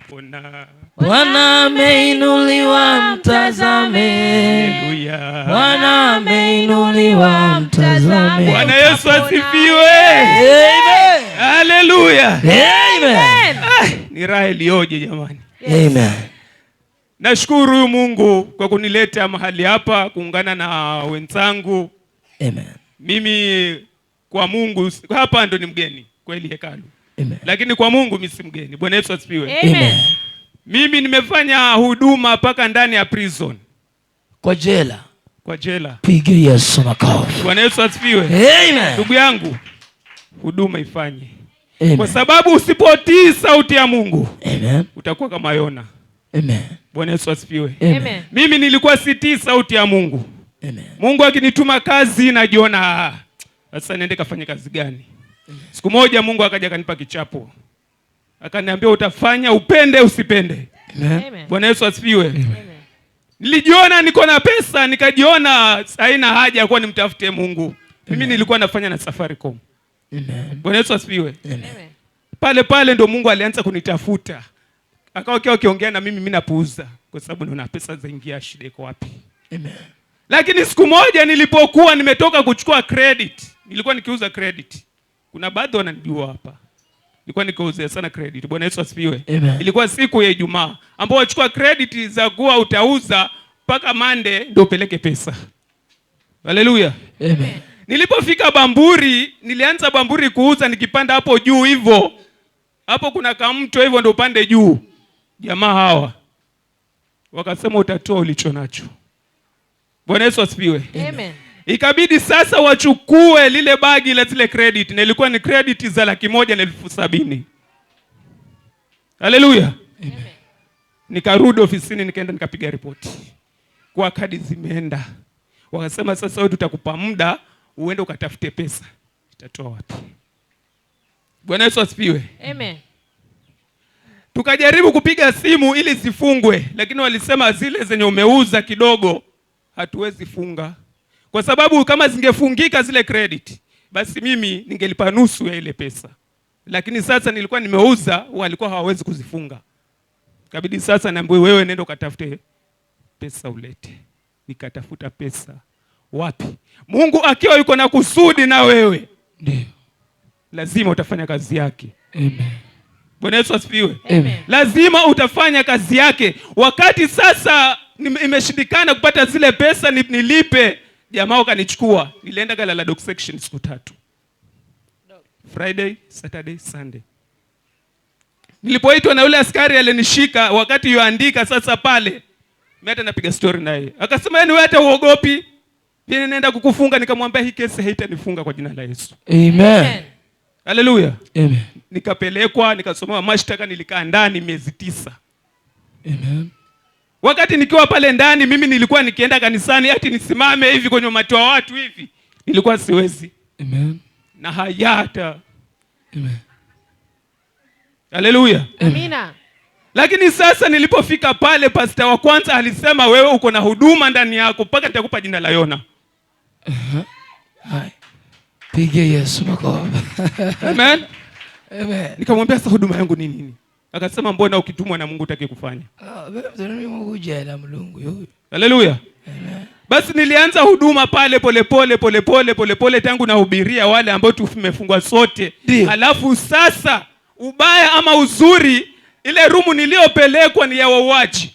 Bwana ameinuliwa, mtazame. Haleluya. Bwana ameinuliwa, mtazame. Bwana Yesu asifiwe. Amen. Haleluya. Amen. Ni raha iliyoje jamani. Amen. Nashukuru Mungu kwa kunileta mahali hapa kuungana na wenzangu. Amen. Mimi kwa Mungu hapa ndo ni mgeni kweli hekalu. Amen. Lakini kwa Mungu mimi si mgeni. Bwana Yesu asifiwe. Amen. Mimi nimefanya huduma paka ndani ya prison. Kwa jela. Kwa jela. Piga Yesu makofi. Bwana Yesu asifiwe. Amen. Ndugu yangu, huduma ifanye. Amen. Kwa sababu usipotii sauti ya Mungu, Amen, utakuwa kama Yona. Amen. Bwana Yesu asifiwe. Amen. Mimi nilikuwa sitii sauti ya Mungu. Amen. Mungu akinituma kazi najiona sasa niende kafanye kazi gani? Amen. Siku moja Mungu akaja akanipa kichapo. Akaniambia utafanya upende usipende. Amen. Bwana Yesu asifiwe. Amen. Nilijiona niko na pesa, nikajiona haina haja kwa nimtafute Mungu. Mimi nilikuwa nafanya na Safaricom. Amen. Bwana Yesu asifiwe. Amen. Pale ndo Mungu alianza kunitafuta. Akawa akiongea na mimi napuuza kwa sababu naona pesa zaingia, shida iko wapi? Amen. Lakini siku moja nilipokuwa nimetoka kuchukua credit, nilikuwa nikiuza credit. Kuna baadhi wananijua hapa. Nilikuwa nikiuza sana credit. Bwana Yesu asifiwe. Amen. Ilikuwa siku ya Ijumaa ambao wachukua credit za kuwa utauza mpaka Monday ndio upeleke pesa. Haleluya. Amen. Nilipofika Bamburi, nilianza Bamburi kuuza nikipanda hapo juu hivyo. Hapo kuna kamto hivyo ndio upande juu. Jamaa hawa wakasema utatoa ulicho nacho. Bwana Yesu asifiwe. Amen. Ikabidi sasa wachukue lile bagi la zile credit, na ilikuwa ni credit za 170,000. Haleluya. Amen. Nikarudi ofisini nikaenda nikapiga ripoti. Kwa kadi zimeenda. Wakasema sasa wewe tutakupa muda uende ukatafute pesa. Itatoa wapi? Bwana Yesu asifiwe. Amen. Tukajaribu kupiga simu ili zifungwe, lakini walisema zile zenye umeuza kidogo hatuwezi funga. Kwa sababu kama zingefungika zile credit, basi mimi ningelipa nusu ya ile pesa. Lakini sasa nilikuwa nimeuza, walikuwa hawawezi kuzifunga. Kabidi sasa niambiwe wewe nenda ukatafute pesa ulete. Nikatafuta pesa. Wapi? Mungu akiwa yuko na kusudi na wewe, ndio lazima utafanya kazi yake. Amen. Bwana Yesu asifiwe. Amen. Lazima utafanya kazi yake. Wakati sasa imeshindikana kupata zile pesa nilipe, jamaa wakanichukua. Nilienda Galala Dock section siku 3. Friday, Saturday, Sunday. Nilipoitwa na yule askari alinishika wakati yuandika sasa pale. Mimi hata napiga story naye. Akasema wewe hata uogopi? Mimi naenda kukufunga. Nikamwambia hii kesi haitanifunga kwa jina la Yesu. Amen. Haleluya. Amen. Nikapelekwa, nikasomewa mashtaka, nilikaa ndani miezi 9. Amen. Wakati nikiwa pale ndani mimi nilikuwa nikienda kanisani ati nisimame hivi kwenye umati wa watu hivi. Nilikuwa siwezi. Amen. Na hayata. Amen. Haleluya. Amina. Lakini sasa nilipofika pale, pastor wa kwanza alisema wewe uko na huduma ndani yako mpaka nitakupa jina la Yona. Hai. Piga Yesu makofi. Amen. Amen. Nikamwambia sasa huduma yangu ni nini? Akasema mbona ukitumwa na Mungu utaki kufanya? Mungu jela mlungu huyu. Haleluya. Amen. Basi nilianza huduma pale polepole tangu nahubiria wale ambao tumefungwa sote. Alafu sasa ubaya ama uzuri, ile rumu niliyopelekwa ni ya wauaji.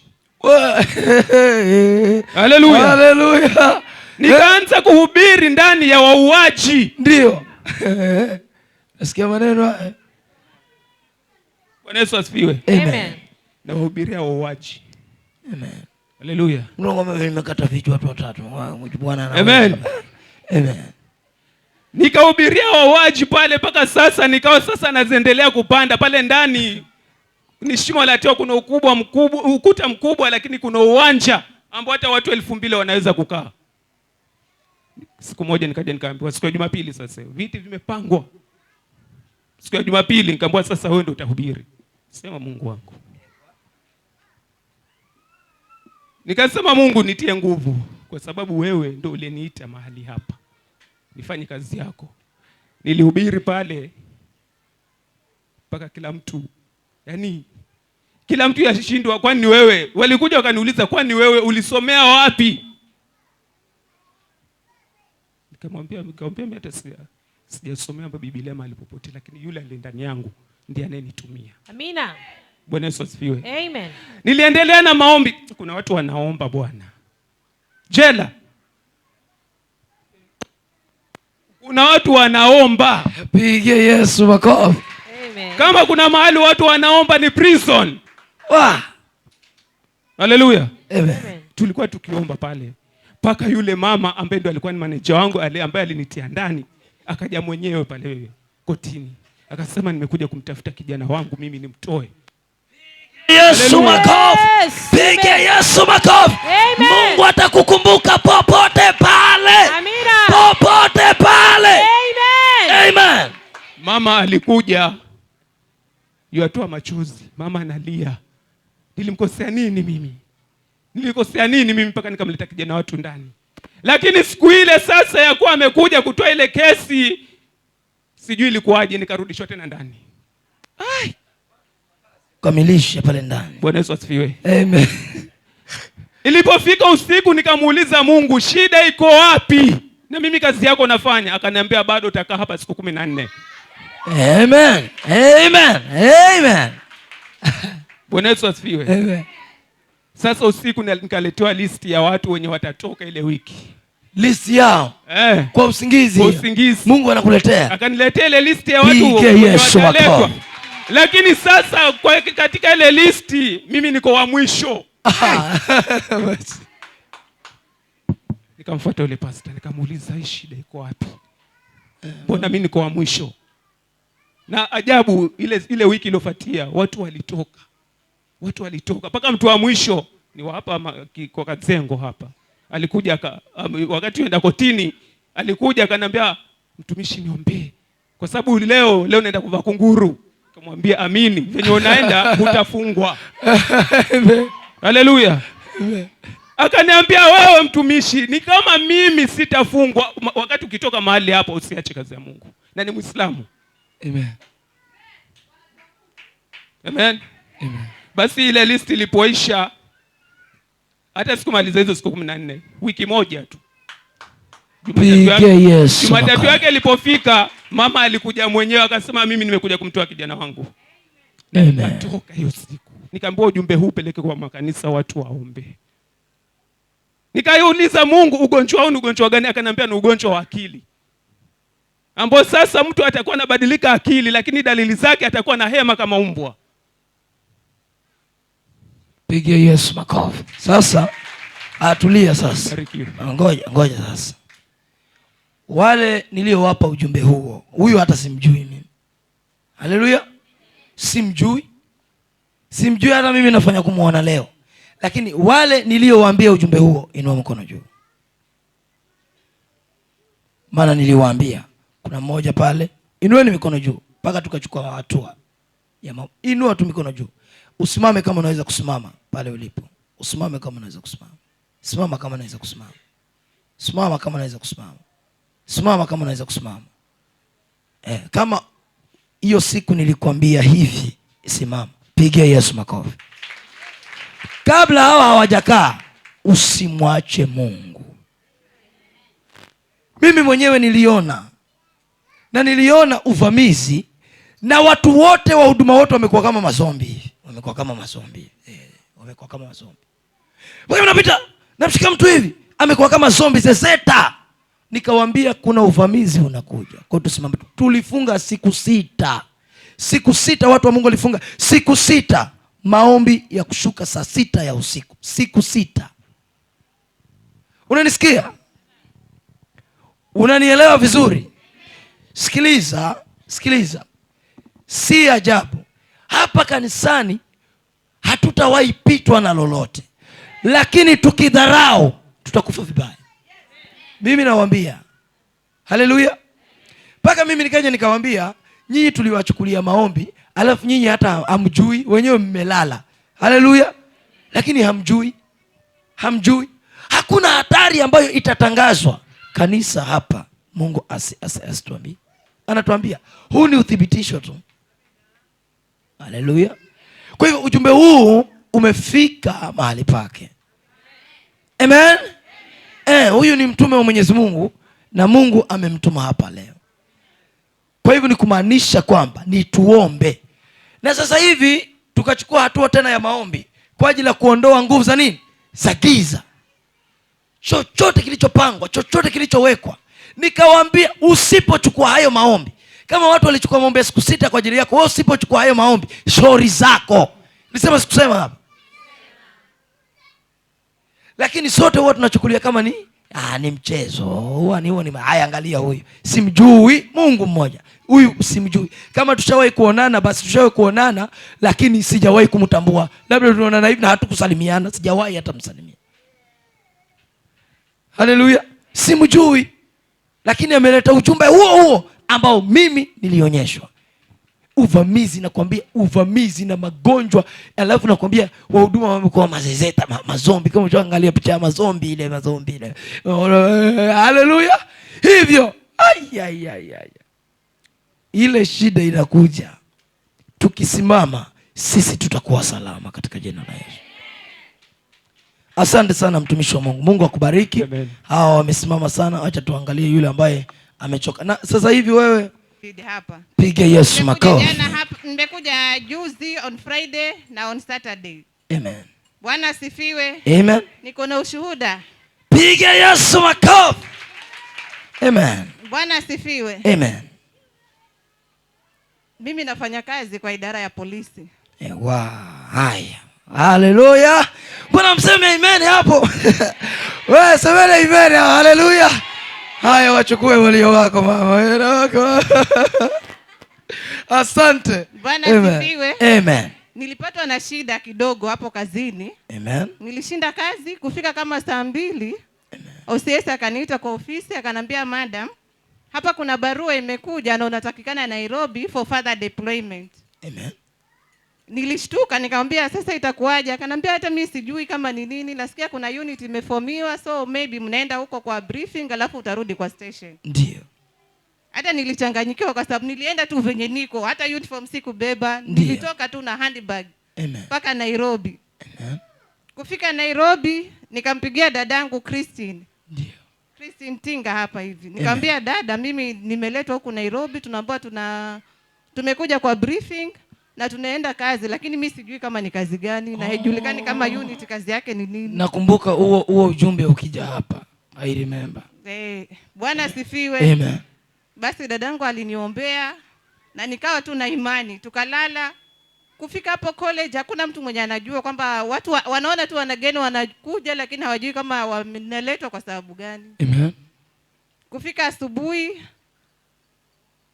Haleluya. Haleluya. Nikaanza kuhubiri ndani ya wauaji. Ndio. Nasikia maneno. Bwana Yesu asifiwe. Amen. Na wahubiria wauaji. Amen. Haleluya. Mungu amekata vichwa watu 3. Bwana na Amen. Amen. Nikahubiria wauaji pale mpaka sasa, nikawa sasa naendelea kupanda pale ndani. Ni shimo la teo, kuna ukuta mkubwa, lakini kuna uwanja ambao hata watu 2,000 wanaweza kukaa. Siku moja nikaja nikaambiwa siku ya Jumapili sasa viti vimepangwa. Siku ya Jumapili nikaambiwa sasa wewe ndio utahubiri. Sema Mungu wangu. Nikasema Mungu nitie nguvu kwa sababu wewe ndio uliniita mahali hapa. Nifanye kazi yako. Nilihubiri pale mpaka kila mtu Kila mtu yashindwa, kwani ni wewe? Walikuja wakaniuliza, kwani wewe ulisomea wapi? Nikamwambia mimi hata sijasomea Biblia mahali popote, lakini yule aliye ndani yangu ndiye anayenitumia. Amina. Bwana Yesu asifiwe. Amen. Niliendelea na maombi. Kuna watu wanaomba Bwana. Jela. Kuna watu wanaomba. Pigie Yesu makofi. Amen. Kama kuna mahali watu wanaomba ni prison. Haleluya. Amen. Tulikuwa tukiomba pale. Paka yule mama ambaye ndo alikuwa ni manager wangu ambaye alinitia ndani, akaja mwenyewe pale kotini. Akasema nimekuja kumtafuta kijana wangu mimi nimtoe. Yesu makofi. Pigie Yesu makofi. Mungu atakukumbuka popote pale. Amina. Popote pale. Amen. Amen. Mama alikuja yuatoa machozi. Mama analia. Nilimkosea nini mimi? Nilikosea nini mimi mpaka nikamleta kijana watu ndani? Lakini siku ile sasa ya kuwa amekuja kutoa ile kesi, sijui ilikuwaje nikarudishwa tena ndani. Ai. Kamilisha pale ndani. Bwana Yesu asifiwe. Amen. Ilipofika usiku nikamuuliza Mungu, shida iko wapi? Na mimi kazi yako nafanya. Akaniambia bado utakaa hapa siku 14. Amen. Amen. Amen. Bwana Yesu asifiwe. Amen. Sasa usiku nikaletewa listi ya watu wenye watatoka ile wiki. Listi yao. Kwa usingizi. Kwa usingizi. Mungu anakuletea. Akaniletea ile listi ya watu wataletwa. Lakini sasa katika ile listi mimi niko wa mwisho. Nikamfuata yule pastor nikamuuliza hii shida iko wapi? Mbona mimi niko wa mwisho? Na ajabu ile wiki iliyofuatia watu walitoka. Watu walitoka mpaka mtu wa mwisho ni wa hapa kwa Kazengo hapa. Alikuja wakati enda kotini, alikuja akaniambia mtumishi niombee. Kwa sababu leo naenda kuvaa kunguru. Nikamwambia amini, venye unaenda utafungwa. Haleluya. Akaniambia wewe mtumishi, ni kama mimi sitafungwa. Wakati ukitoka mahali hapo usiache kazi ya Mungu. Na ni Muislamu. Amen. Amen. Amen. Basi ile list ilipoisha, hata sikumaliza hizo siku 14, wiki moja tu. Jumatatu yake ilipofika, mama alikuja mwenyewe akasema mimi nimekuja kumtoa kijana wangu. Nikatoka hiyo siku. Nikaambiwa ujumbe huu peleke kwa makanisa watu waombe. Nikaiuliza Mungu, ugonjwa huu ni ugonjwa gani? Akaniambia ni ugonjwa wa akili. Ambao sasa mtu atakuwa anabadilika akili, lakini dalili zake atakuwa na hema kama umbwa. Pigia Yesu makofi. Sasa atulia sasa. Ngoja sasa. Wale niliowapa ujumbe huo, huyu hata simjui mimi. Haleluya. Simjui hata mimi, nafanya kumuona leo. Lakini wale niliowaambia ujumbe huo, inua mkono juu. Maana niliwaambia kuna mmoja pale, inueni mikono juu mpaka tukachukua hatua. Inua tu mikono juu. Usimame kama unaweza kusimama pale ulipo. Usimame kama unaweza kusimama. Simama kama unaweza kusimama. Simama kama unaweza kusimama. Simama kama unaweza kusimama. Kama hiyo siku nilikwambia hivi, simama. Pigia Yesu makofi. Kabla hawa hawajakaa, usimwache Mungu. Mimi mwenyewe niliona uvamizi, na watu wote wa huduma wote wamekuwa kama mazombi. Wamekuwa kama mazombi. Wewe unapita, namshika mtu hivi, amekuwa kama zombi zezeta. Nikawaambia kuna uvamizi unakuja. Kwa hiyo tusimame. Tulifunga siku 6. Siku 6 watu wa Mungu walifunga. Siku 6 maombi ya kushuka saa 6 ya usiku. Siku 6. Unanisikia? Unanielewa vizuri? Sikiliza. Si ajabu hapa kanisani hatutawahi pitwa na lolote, lakini tukidharau tutakufa vibaya. Mimi nawaambia. Haleluya. Mpaka mimi nikaja nikawaambia, nyinyi tuliwachukulia maombi, alafu nyinyi hata hamjui, wenyewe mmelala. Haleluya. Lakini hamjui. Hakuna hatari ambayo itatangazwa kanisa hapa. Mungu asituambie. Anatuambia huu ni uthibitisho tu. Haleluya. Kwa hivyo ujumbe huu umefika mahali pake. Amen. Huyu ni mtume wa Mwenyezi Mungu na Mungu amemtuma hapa leo. Kwa hivyo ni kumaanisha kwamba ni tuombe. Na sasa hivi tukachukua hatua tena ya maombi kwa ajili ya kuondoa nguvu za nini? Za giza. Chochote kilichopangwa, chochote kilichowekwa. Nikawaambia usipochukua hayo maombi, kama watu walichukua maombi ya siku 6 kwa ajili yako, wewe usipochukua hayo maombi, shauri zako. Nilisema sikusema hapa. Lakini sote huwa tunachukulia kama ni mchezo. Huwa ni haya, angalia huyu. Simjui Mungu mmoja. Huyu simjui. Kama tushawahi kuonana basi tushawahi kuonana, lakini sijawahi kumtambua. Labda tunaonana hivi na hatukusalimiana, sijawahi hata msalimia. Haleluya. Simjui. Lakini ameleta ujumbe huo ambao mimi nilionyeshwa. Uvamizi, nakwambia uvamizi na magonjwa. Alafu nakwambia wahuduma wamekuwa mazezeta, mazombi. Kama unaangalia picha ya mazombi ile. Haleluya. Hivyo ile shida inakuja. Tukisimama sisi tutakuwa salama katika jina la Yesu. Asante sana mtumishi wa Mungu. Mungu akubariki. Hawa wamesimama sana. Acha tuangalie yule ambaye amechoka. Na sasa hivi wewe hapa. Piga Yesu makofi. Nimekuja juzi on Friday na on Saturday. Amen. Bwana asifiwe. Amen. Niko na ushuhuda. Piga Yesu makofi. Amen. Bwana asifiwe. Amen. Mimi nafanya kazi kwa idara ya polisi. Haya. Haleluya. Bwana mseme amen hapo. Wewe semeni amen. Haleluya. Haya, wachukue walio wako mama. Asante. Bwana asifiwe. Amen. Nilipatwa na shida kidogo hapo kazini. Amen. Nilishinda kazi kufika kama saa 2. OCS akaniita kwa ofisi akanambia, madam, hapa kuna barua imekuja na unatakikana Nairobi for further deployment. Amen. Nilishtuka nikamwambia sasa itakuwaje? Akanambia hata mimi sijui kama ni nini. Nasikia kuna unit imeformiwa, so maybe mnaenda huko kwa briefing alafu utarudi kwa station. Ndio. Hata nilichanganyikiwa kwa sababu nilienda tu venye niko, hata uniform sikubeba. Nilitoka tu na handbag. Amen. Mpaka Nairobi. Amen. Kufika Nairobi nikampigia dadangu Christine. Ndio. Christine Tinga hapa hivi. Nikamwambia, dada, mimi nimeletwa huku Nairobi, tunaambiwa tumekuja kwa briefing na tunaenda kazi, lakini mimi sijui kama ni kazi gani na haijulikani kama unit kazi yake ni nini. Nakumbuka huo ujumbe ukija hapa. I remember. Bwana sifiwe. Amen. Basi dadangu aliniombea na nikawa tu na imani, tukalala. Kufika hapo college hakuna mtu mwenye anajua kwamba watu wanaona tu wanageni wanakuja, lakini hawajui kama wameletwa kwa sababu gani. Amen. Kufika asubuhi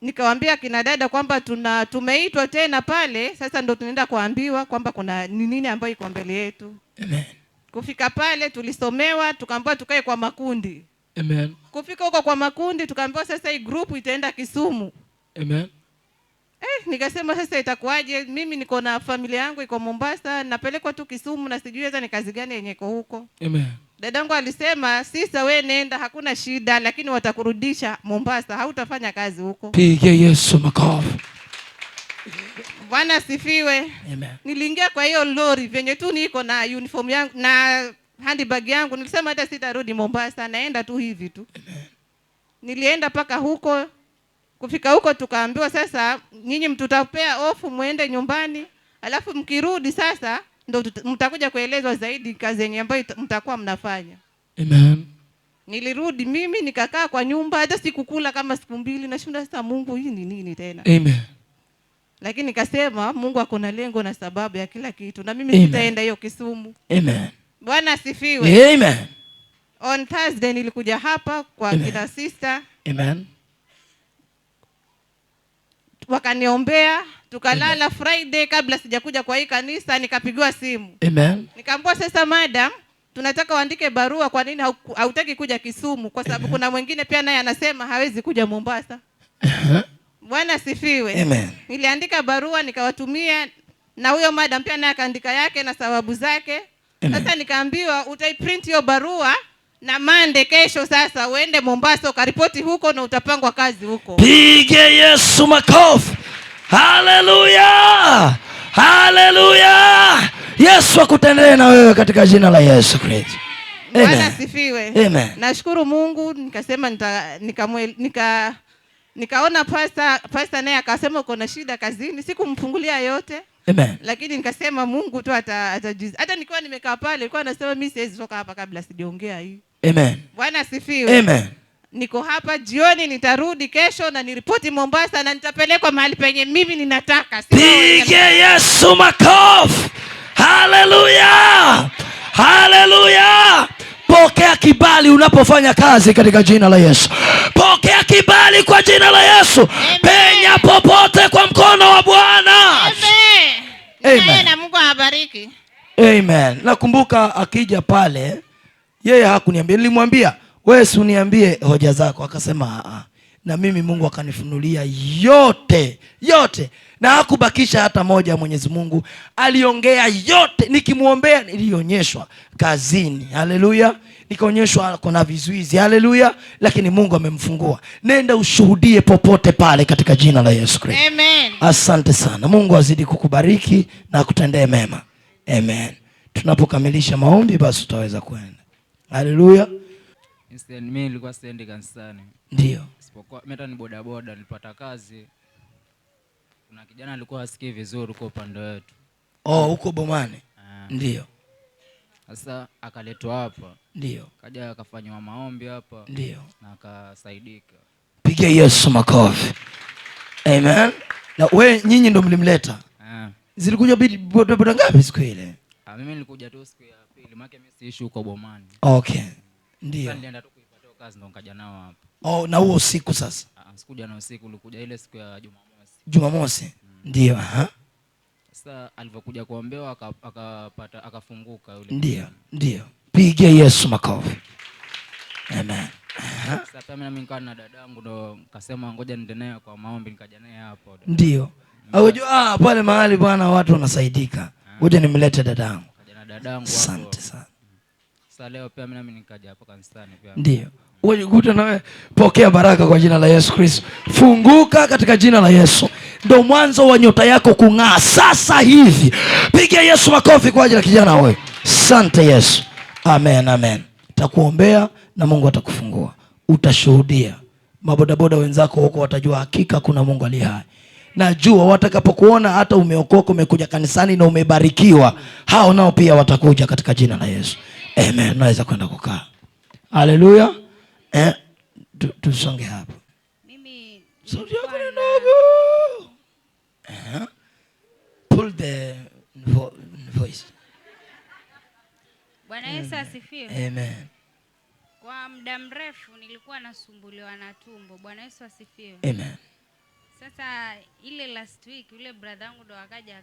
nikawaambia kina dada kwamba tumeitwa tena pale, sasa ndo tunaenda kuambiwa kwamba kuna nini ambayo iko mbele yetu. Amen. Kufika pale tulisomewa, tukaambiwa tukae kwa makundi. Amen. Kufika huko kwa makundi tukaambiwa sasa hii group itaenda Kisumu. Amen. Nikasema sasa itakuwaje? Mimi niko na familia yangu iko Mombasa, napelekwa tu Kisumu na sijui hata ni kazi gani yenye iko huko. Amen. Dadangu alisema, sisa wewe nenda, hakuna shida, lakini watakurudisha Mombasa, hautafanya kazi huko. Piga Yesu makofi. Bwana asifiwe. Amen. Niliingia kwa hiyo lori venye tu niko na uniform yangu na handbag yangu, nilisema hata sitarudi Mombasa, naenda tu hivi tu. Amen. Nilienda paka huko. Kufika huko tukaambiwa sasa nyinyi mtutapea ofu muende nyumbani, alafu mkirudi sasa ndo mtakuja kuelezwa zaidi kazi yenye ambayo mtakuwa mnafanya. Amen. Nilirudi mimi nikakaa kwa nyumba, hata sikukula kama siku 2, nashinda sasa Mungu hii ni nini tena? Amen. Lakini nikasema Mungu ako na lengo na sababu ya kila kitu, na mimi sitaenda hiyo Kisumu. Amen. Bwana asifiwe. Amen. On Thursday nilikuja hapa kwa kina sister. Amen. Wakaniombea, tukalala. Amen. Friday kabla sijakuja kwa hii kanisa nikapigiwa simu. Amen. Nikaambiwa sasa, madam, tunataka uandike barua, kwa nini hautaki kuja Kisumu? Kwa sababu kuna mwingine pia naye anasema hawezi kuja Mombasa. Bwana sifiwe. Amen. Niliandika barua nikawatumia, na huyo madam pia naye akaandika yake na sababu zake. Amen. Sasa nikaambiwa utaiprint hiyo barua na Monday kesho sasa uende Mombasa ukaripoti huko na utapangwa kazi huko. Pige Yesu makofi. Haleluya. Haleluya! Yesu akutendee na wewe katika jina la Yesu Kristo. Bwana asifiwe. Amen. Nashukuru Mungu, nikasema nikaona pastor naye akasema uko na shida kazini, sikumfungulia yote. Amen. Lakini nikasema Mungu tu atajiza. Hata nikiwa nimekaa pale nilikuwa nasema mimi siwezi toka hapa kabla sijaongea hii. Amen. Bwana asifiwe. Amen. Niko hapa jioni, nitarudi kesho na niripoti Mombasa na nitapelekwa mahali penye mimi ninataka. Pige Yesu makofi. Haleluya! Haleluya! Pokea kibali unapofanya kazi katika jina la Yesu. Pokea kibali kwa jina la Yesu. Amen. Penya popote kwa mkono wa Bwana. Amen. Amen. Na Mungu awabariki. Amen. Nakumbuka akija pale yeye hakuniambia, nilimwambia wewe si uniambie hoja zako, akasema na mimi Mungu akanifunulia yote na hakubakisha hata moja. Mwenyezi Mungu aliongea yote, nikimuombea nilionyeshwa kazini. Haleluya! Nikaonyeshwa kuna vizuizi. Haleluya! Lakini Mungu amemfungua. Nenda ushuhudie popote pale katika jina la Yesu Kristo. Amen. Asante sana. Mungu azidi kukubariki na kutendee mema. Amen. Tunapokamilisha maombi basi tutaweza kwenda. Haleluya. Mimi nilikuwa siendi kanisani. Ndio. Isipokuwa mimi ni bodaboda, nilipata kazi. Kuna kijana alikuwa asikii vizuri kwa upande wetu. Huko Bomani. Ndio. Sasa akaletwa hapa. Ndio. Kaja akafanywa maombi hapa. Ndio. Na akasaidika. Piga Yesu makofi. Amen. Na nyinyi ndo mlimleta? Zilikuja bodaboda ngapi siku ile? Mimi nilikuja tu siku ya pili, maana mimi siishi huko Bomani. Okay. Ndio. Sasa nilienda tu kuipata kazi ndo nikaja nao hapa. Na huo usiku sasa? Sikuja na usiku, ulikuja ile siku ya Jumamosi. Ndio, Sasa alipokuja kuombewa akafunguka yule. Ndio. Piga Yesu makofi. Amen. Sasa mimi nikawa na dadangu ndo nikasema ngoja niende naye kwa maombi, nikaja naye hapo. Ndio. Unajua pale mahali bwana watu wanasaidika. Ngoja nimlete dadangu. Kaja na dadangu hapo. Asante sana. Sasa leo pia mimi nikaja hapa kanisani pia. Ndio. Ujikuta nawe pokea baraka kwa jina la Yesu Kristo. Funguka katika jina la Yesu. Ndio mwanzo wa nyota yako kung'aa sasa hivi. Piga Yesu makofi kwa ajili ya kijana wewe. Asante Yesu. Amen, amen. Takuombea na Mungu atakufungua. Utashuhudia. Mabodaboda wenzako huko watajua hakika kuna Mungu aliye hai. Najua watakapokuona hata umeokoka, umekuja kanisani na umebarikiwa, hao nao pia watakuja katika jina la Yesu. Amen. Naweza kwenda kukaa. Haleluya. Tusonge hapo. Mimi sauti yako ni ndogo. Pull the voice. Bwana Yesu asifiwe. Amen. Kwa muda mrefu nilikuwa nasumbuliwa na tumbo. Bwana Yesu asifiwe. Amen. Sasa ile last week yule brother yangu ndo akaja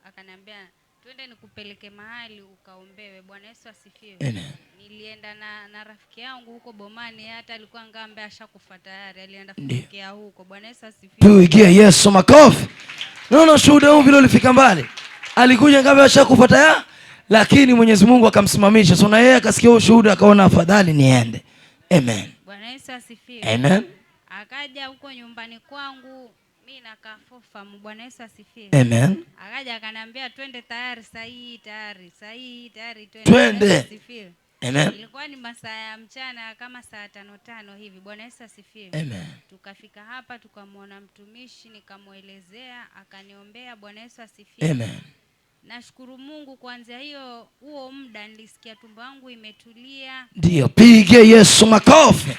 akaniambia twende nikupeleke mahali ukaombewe. Bwana Yesu asifiwe. Amen. Nilienda na rafiki yangu huko Bomani, hata alikuwa ngambe ashakufa tayari, alienda kufikia huko. Bwana Yesu asifiwe. Pigia Yesu makofi. Naona shuhuda huu vile ulifika mbali. Alikuja ngambe ashakufa tayari, lakini Mwenyezi Mungu akamsimamisha. So na yeye akasikia ushuhuda akaona afadhali niende. Amen. Bwana Yesu asifiwe. Amen. Akaja huko nyumbani kwangu, mimi nakaa Fofamu. Bwana Yesu asifiwe. Amen. Akaja akaniambia twende tayari sahihi twende. Asifiwe. Amen. Ilikuwa ni masaa ya mchana kama saa 5:05 hivi. Bwana Yesu asifiwe. Amen. Tukafika hapa tukamwona mtumishi, nikamuelezea, akaniombea. Bwana Yesu asifiwe. Amen. Nashukuru Mungu, kuanzia huo muda nilisikia tumbo yangu imetulia. Ndio, pige Yesu makofi.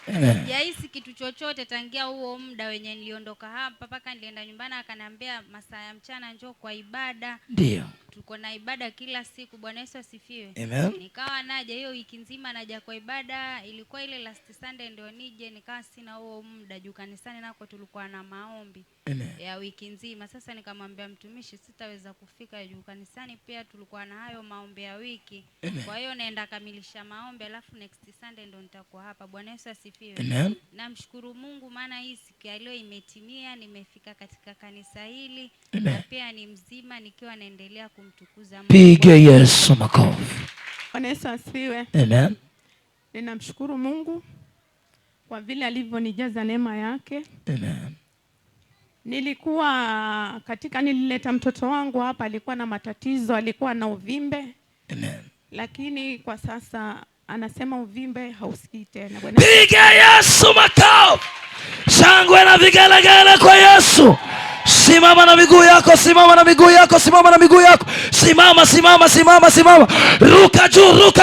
Amen. Sijahisi kitu chochote tangia huo muda wenye niliondoka hapa mpaka nilienda nyumbani, akaniambia masaa ya mchana njoo kwa ibada. Ndio. Tuko na ibada kila siku. Bwana Yesu asifiwe. Amen. Nikawa naja hiyo wiki nzima naja kwa ibada. Ilikuwa ile last Sunday ndio nije, nikawa sina huo muda juu kanisani nako tulikuwa na maombi. Amen. Ya wiki nzima. Sasa nikamwambia mtumishi sitaweza kufika juu kanisani pia tulikuwa na hayo maombi ya wiki. Amen. Kwa hiyo naenda kamilisha maombi alafu next Sunday ndio nitakuwa hapa. Bwana Yesu asifiwe. Amen. Namshukuru Mungu maana hii siku ya leo imetimia, nimefika katika kanisa hili. Amen. Na pia ni mzima nikiwa naendelea kumtukuza Mungu. Piga Yesu makofi. Bwana Yesu asifiwe. Amen. Ninamshukuru Mungu kwa vile alivyonijaza neema yake. Amen. Nilileta mtoto wangu hapa, alikuwa na matatizo, alikuwa na uvimbe. Amen. Lakini kwa sasa anasema uvimbe hausikii tena. Piga Yesu makofi. Shangwe na vigelegele kwa Yesu. Simama na miguu yako, simama na miguu yako, simama na miguu yako. Simama, simama, simama, simama. Ruka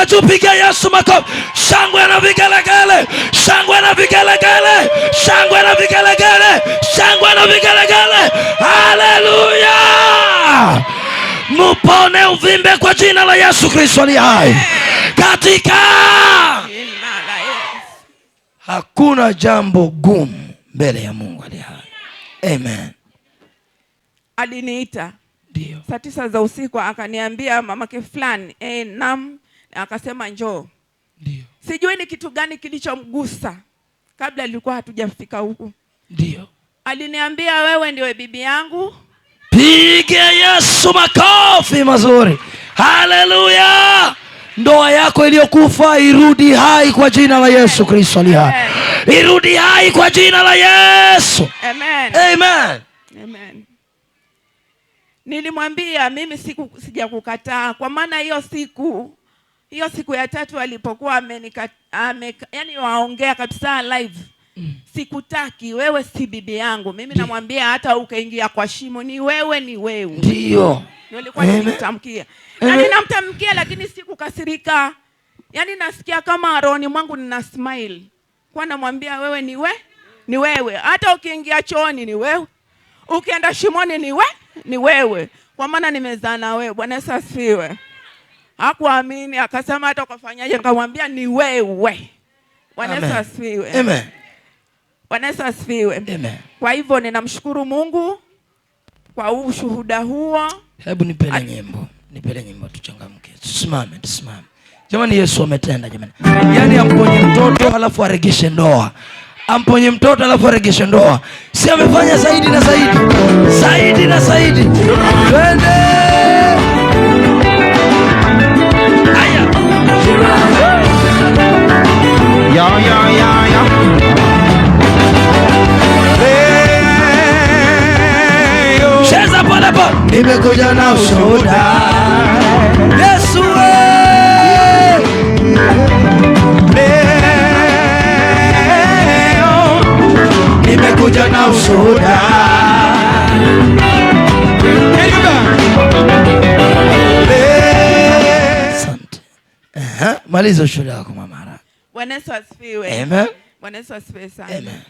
juu, piga Yesu makofi. Shangwe na vigelegele, shangwe na vigelegele, shangwe na vigelegele, shangwe na vigelegele. Haleluya! Mupone uvimbe kwa jina la Yesu Kristo aliye hai. Katika hakuna jambo gumu mbele ya Mungu aliye hai. Amen. Aliniita ndio saa 9 za usiku, akaniambia mamake fulani, naam, akasema njoo. Ndio. Sijui ni kitu gani kilichomgusa, kabla alikuwa hatujafika huku. Ndio. Aliniambia wewe ndio bibi yangu. Piga Yesu makofi mazuri. Haleluya! Ndoa yako iliyokufa irudi hai kwa jina la Yesu Kristo aliye hai. Irudi hai kwa jina la Yesu. Amen. Amen. Amen. Nilimwambia mimi sijakukataa, kwa maana hiyo siku ya 3 alipokuwa yani waongea kabisa live. Sikutaki, wewe si bibi yangu. Mimi namwambia hata ukaingia kwa shimo ni wewe. Ndio. Nilikuwa nitamkia. Na ninamtamkia lakini sikukasirika. Yani nasikia kama rohoni mwangu nina smile. Kwa namwambia wewe ni wewe. Hata ukiingia chooni ni wewe. Ukienda shimoni ni wewe. Kwa maana nimezaa na wewe. Bwana Yesu asifiwe. Hakuamini, akasema hata ukafanyaje? Nikamwambia ni wewe. Bwana Yesu asifiwe. Amen. Bwana Yesu asifiwe. Amen. Kwa hivyo ninamshukuru Mungu kwa ushuhuda huo. Hebu nipele nyimbo tuchangamke. Tusimame. Jamani, Yesu ametenda jamani. Yaani amponye mtoto alafu aregeshe ndoa. Amponye mtoto alafu aregeshe ndoa. Si amefanya zaidi na zaidi. Zaidi na zaidi. Twende. Aya. Ya. Cheza pole pole. Nimekuja na ushuhuda. Yesu nimekuja na ushuhuda. Asante. Maliza ushuhuda wako mama. Bwana Yesu asifiwe. Amen. Bwana Yesu asifiwe sana. Amen.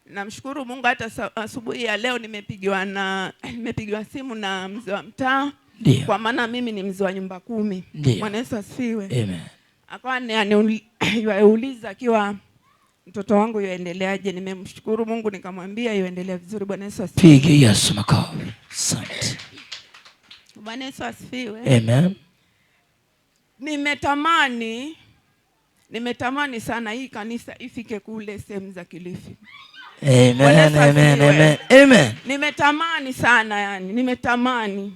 Namshukuru Mungu hata asubuhi ya leo nimepigiwa simu na mzee wa mtaa. Kwa maana mimi ni mzee wa nyumba 10. Bwana Yesu asifiwe. Amen. Akawa ananiuliza akiwa mtoto wangu yuendeleaje. Nimemshukuru Mungu nikamwambia yuendelea vizuri. Bwana Yesu asifiwe. Piga Yesu makofi. Asante. Bwana Yesu asifiwe. Amen. Nimetamani sana hii kanisa ifike kule sehemu za Kilifi. Amen. Nimetamani sana yani, nimetamani.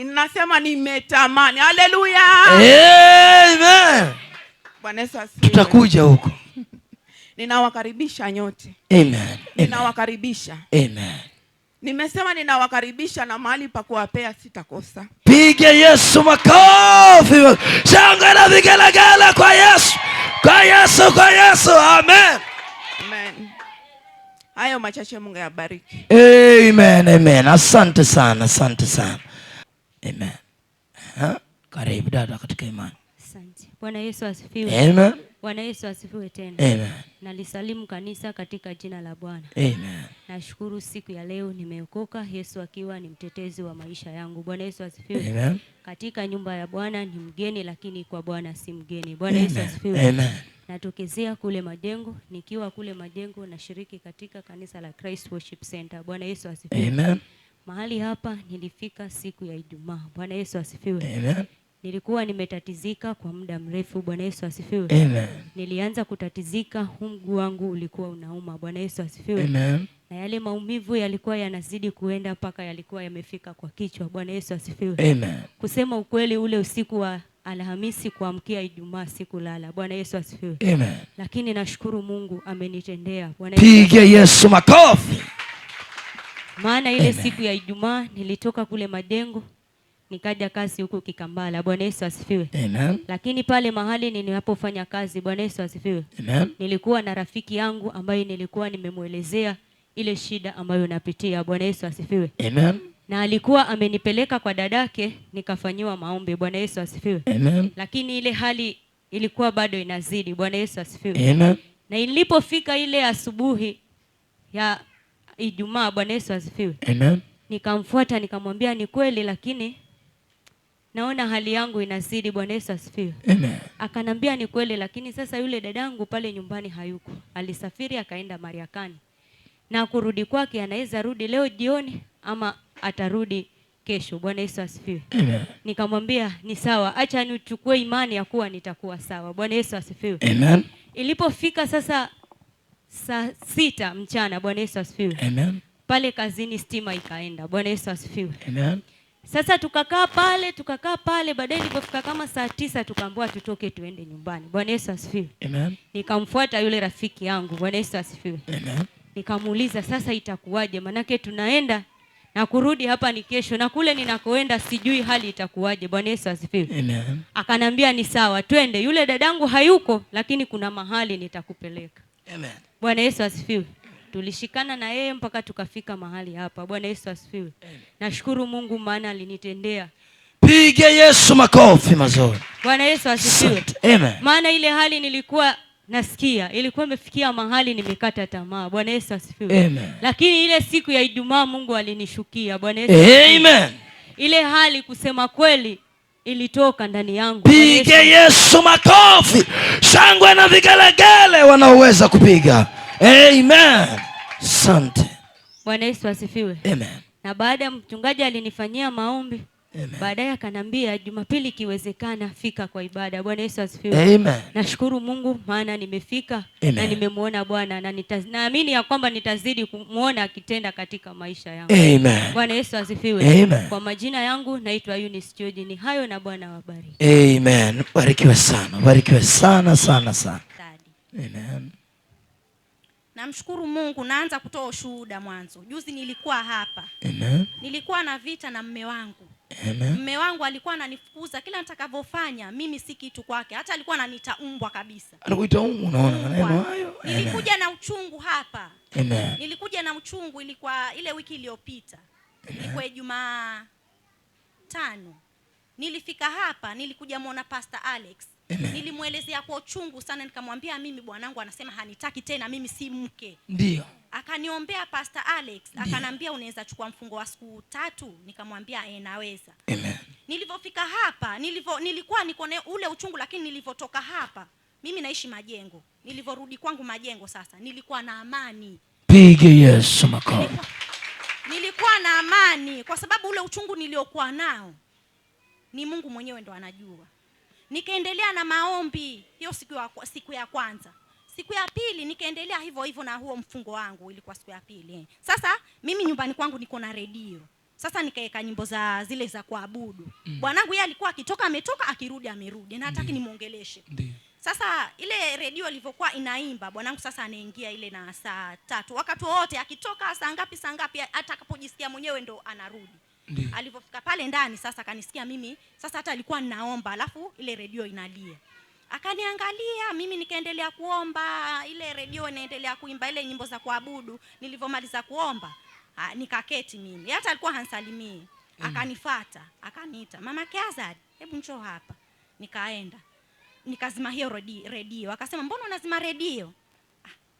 Ninasema nimetamani. Haleluya. Amen. Bwana Yesu asifiwe. Tutakuja huko. Ninawakaribisha nyote. Amen. Ninawakaribisha. Amen. Nimesema ninawakaribisha na mahali pa kuwapea sitakosa. Piga Yesu makofi. Shangwe na vigelegele kwa Yesu. Kwa Yesu. Amen. Amen. Hayo machache Mungu yabariki. Amen. Asante sana. Amen. Karibu dada katika imani. Asante. Bwana Yesu asifiwe. Amen. Bwana Yesu asifiwe tena. Amen. Nalisalimu kanisa katika jina la Bwana. Amen. Nashukuru siku ya leo nimeokoka, Yesu akiwa ni mtetezi wa maisha yangu. Bwana Yesu asifiwe. Amen. Katika nyumba ya Bwana ni mgeni, lakini kwa Bwana si mgeni. Bwana Yesu asifiwe. Amen. Natokezea kule Majengo, nikiwa kule Majengo nashiriki katika kanisa la Christ Worship Center. Bwana Yesu asifiwe. Amen. Mahali hapa nilifika siku ya Ijumaa. Bwana Yesu asifiwe. Amen. Nilikuwa nimetatizika kwa muda mrefu. Bwana Yesu asifiwe. Amen. Nilianza kutatizika, mguu wangu ulikuwa unauma. Bwana Yesu asifiwe. Amen. Na yale maumivu yalikuwa yanazidi kuenda mpaka yalikuwa yamefika kwa kichwa. Bwana Yesu asifiwe. Amen. Kusema ukweli, ule usiku wa Alhamisi kuamkia Ijumaa sikulala. Bwana Yesu asifiwe. Amen. Lakini nashukuru Mungu amenitendea. Piga Yesu makofi. Maana ile siku ya Ijumaa nilitoka kule Madengo nikaja kazi huku Kikambala. Bwana Yesu asifiwe. Amen. Lakini pale mahali ninapofanya kazi, Bwana Yesu asifiwe, Amen. nilikuwa na rafiki yangu ambaye nilikuwa nimemuelezea ile shida ambayo napitia. Bwana Yesu asifiwe. Amen. Na alikuwa amenipeleka kwa dadake nikafanyiwa maombi. Bwana Yesu asifiwe. Amen. Lakini ile hali ilikuwa bado inazidi. Bwana Yesu asifiwe. Amen. Na ilipofika ile asubuhi ya Ijumaa, Bwana Yesu asifiwe, Amen. nikamfuata nikamwambia ni kweli, lakini naona hali yangu inazidi. Bwana Yesu asifiwe. Amen. Akanambia ni kweli, lakini sasa yule dadangu pale nyumbani hayuko. Alisafiri akaenda Mariakani. Na kurudi kwake anaweza rudi leo jioni ama atarudi kesho. Bwana Yesu asifiwe. Amen. Nikamwambia ni sawa, acha nichukue imani ya kuwa nitakuwa sawa. Bwana Yesu asifiwe. Amen. Ilipofika sasa saa 6 mchana, Bwana Yesu asifiwe, Amen. pale kazini stima ikaenda. Bwana Yesu asifiwe. Amen. Sasa tukakaa pale, baadaye ilipofika kama saa 9 tukaambiwa tutoke tuende nyumbani. Bwana Yesu asifiwe. Amen. Nikamfuata yule rafiki yangu. Bwana Yesu asifiwe. Amen. Nikamuuliza sasa itakuwaje, manake tunaenda na kurudi hapa ni kesho, na kule ninakoenda sijui hali itakuwaje. Bwana Yesu asifiwe. Amen. Akanambia ni sawa, twende. Yule dadangu hayuko, lakini kuna mahali nitakupeleka. Amen. Bwana Yesu asifiwe. Tulishikana na yeye mpaka tukafika mahali hapa. Bwana Yesu asifiwe. Nashukuru Mungu maana alinitendea. Piga Yesu makofi mazuri. Bwana Yesu asifiwe. Amen. Maana ile hali nilikuwa nasikia ilikuwa imefikia mahali nimekata tamaa. Bwana Yesu asifiwe. Amen. Lakini ile siku ya Ijumaa Mungu alinishukia. Bwana Yesu asifiwe. Amen. Ile hali kusema kweli ilitoka ndani yangu. Piga Yesu makofi. Shangwe na vigelegele wanaoweza kupiga. Amen. Asante. Bwana Yesu asifiwe. Amen. Na baada ya mchungaji alinifanyia maombi. Amen. Baadaye akanambia Jumapili ikiwezekana fika kwa ibada. Bwana Yesu asifiwe. Amen. Nashukuru Mungu maana nimefika. Amen. Na nimemuona Bwana na naamini ya kwamba nitazidi kumuona akitenda katika maisha yangu. Amen. Bwana Yesu asifiwe. Amen. Kwa majina yangu naitwa Eunice George. Ni hayo na Bwana wabariki. Amen. Barikiwe sana. Barikiwe sana sana sana. Amen. Namshukuru Mungu, naanza kutoa ushuhuda mwanzo. Juzi nilikuwa hapa. Amen. Nilikuwa na vita na mume wangu. Amen. Mume wangu alikuwa ananifukuza kila nitakavyofanya, mimi si kitu kwake. Hata alikuwa ananiita umbwa kabisa. Anakuita umbwa, unaona maneno hayo? Nilikuja na uchungu hapa. Amen. Nilikuja na uchungu, ilikuwa ile wiki iliyopita. Ilikuwa Jumatano. Nilifika hapa, nilikuja muona Pastor Alex. Amen. Nilimuelezea kwa uchungu sana, nikamwambia mimi bwanangu anasema hanitaki tena, mimi si mke. Ndio. Akaniombea Pastor Alex, akanambia unaweza chukua mfungo wa siku 3, nikamwambia naweza. Amen. Nilipofika hapa, nilikuwa niko na ule uchungu, lakini nilivotoka hapa, mimi naishi Majengo. Nilivorudi kwangu Majengo sasa, nilikuwa na amani. Piga Yesu makofi. Nilikuwa na amani kwa sababu ule uchungu niliokuwa nao ni Mungu mwenyewe ndo anajua. Nikaendelea na maombi hiyo siku ya kwanza. Siku ya pili nikaendelea hivyo hivyo na huo mfungo wangu, ilikuwa siku ya pili. Sasa mimi nyumbani kwangu niko na redio. Sasa nikaeka nyimbo za zile za kuabudu. Bwanangu yeye alikuwa akitoka ametoka, akirudi amerudi. Na hataki nimuongeleshe. Sasa ile redio ilivyokuwa inaimba, bwanangu sasa anaingia ile na saa 3. Wakati wote akitoka saa ngapi atakapojisikia mwenyewe ndo anarudi. Alipofika pale ndani sasa kanisikia mimi, sasa hata alikuwa ninaomba, alafu ile redio inalia. Akaniangalia, mimi nikaendelea kuomba, ile redio inaendelea kuimba ile nyimbo za kuabudu. Nilivomaliza kuomba, nikaketi mimi. Hata alikuwa hansalimii. Akanifuata, akaniita, "Mama Kiazari, hebu njoo hapa." Nikaenda. Nikazima hiyo redio. Akasema, "Mbona unazima redio?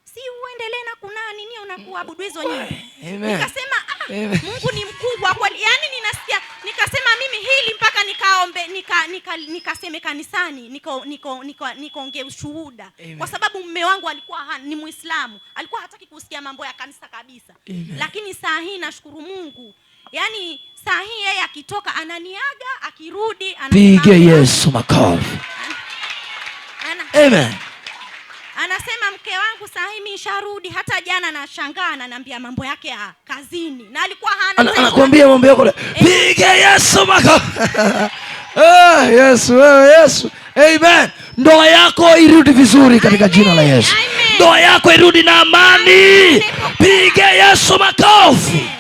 Si uendelee na kuna nini unakuabudu hizo nyimbo?" Nikasema, Mungu ni mkubwa kweli. Yaani ninasikia, nikasema mimi hili mpaka nikaombe, nikaseme kanisani, nikaongee ushuhuda. Kwa sababu mume wangu alikuwa ni Muislamu, alikuwa hataki kusikia mambo ya kanisa kabisa. Lakini saa hii nashukuru Mungu. Yaani saa hii yeye akitoka ananiaga, akirudi anasema, piga Yesu makofi. Amen. Anasema mke wangu saa hii nisharudi. Hata jana nashangaa ananiambia mambo yake ya kazini. Na alikuwa hana anakuambia mambo yako. Piga Yesu makofi. Yesu, wewe Yesu. Amen. Ndoa yako irudi vizuri katika jina la Yesu. Ndoa yako irudi na amani. Pige Yesu makofi.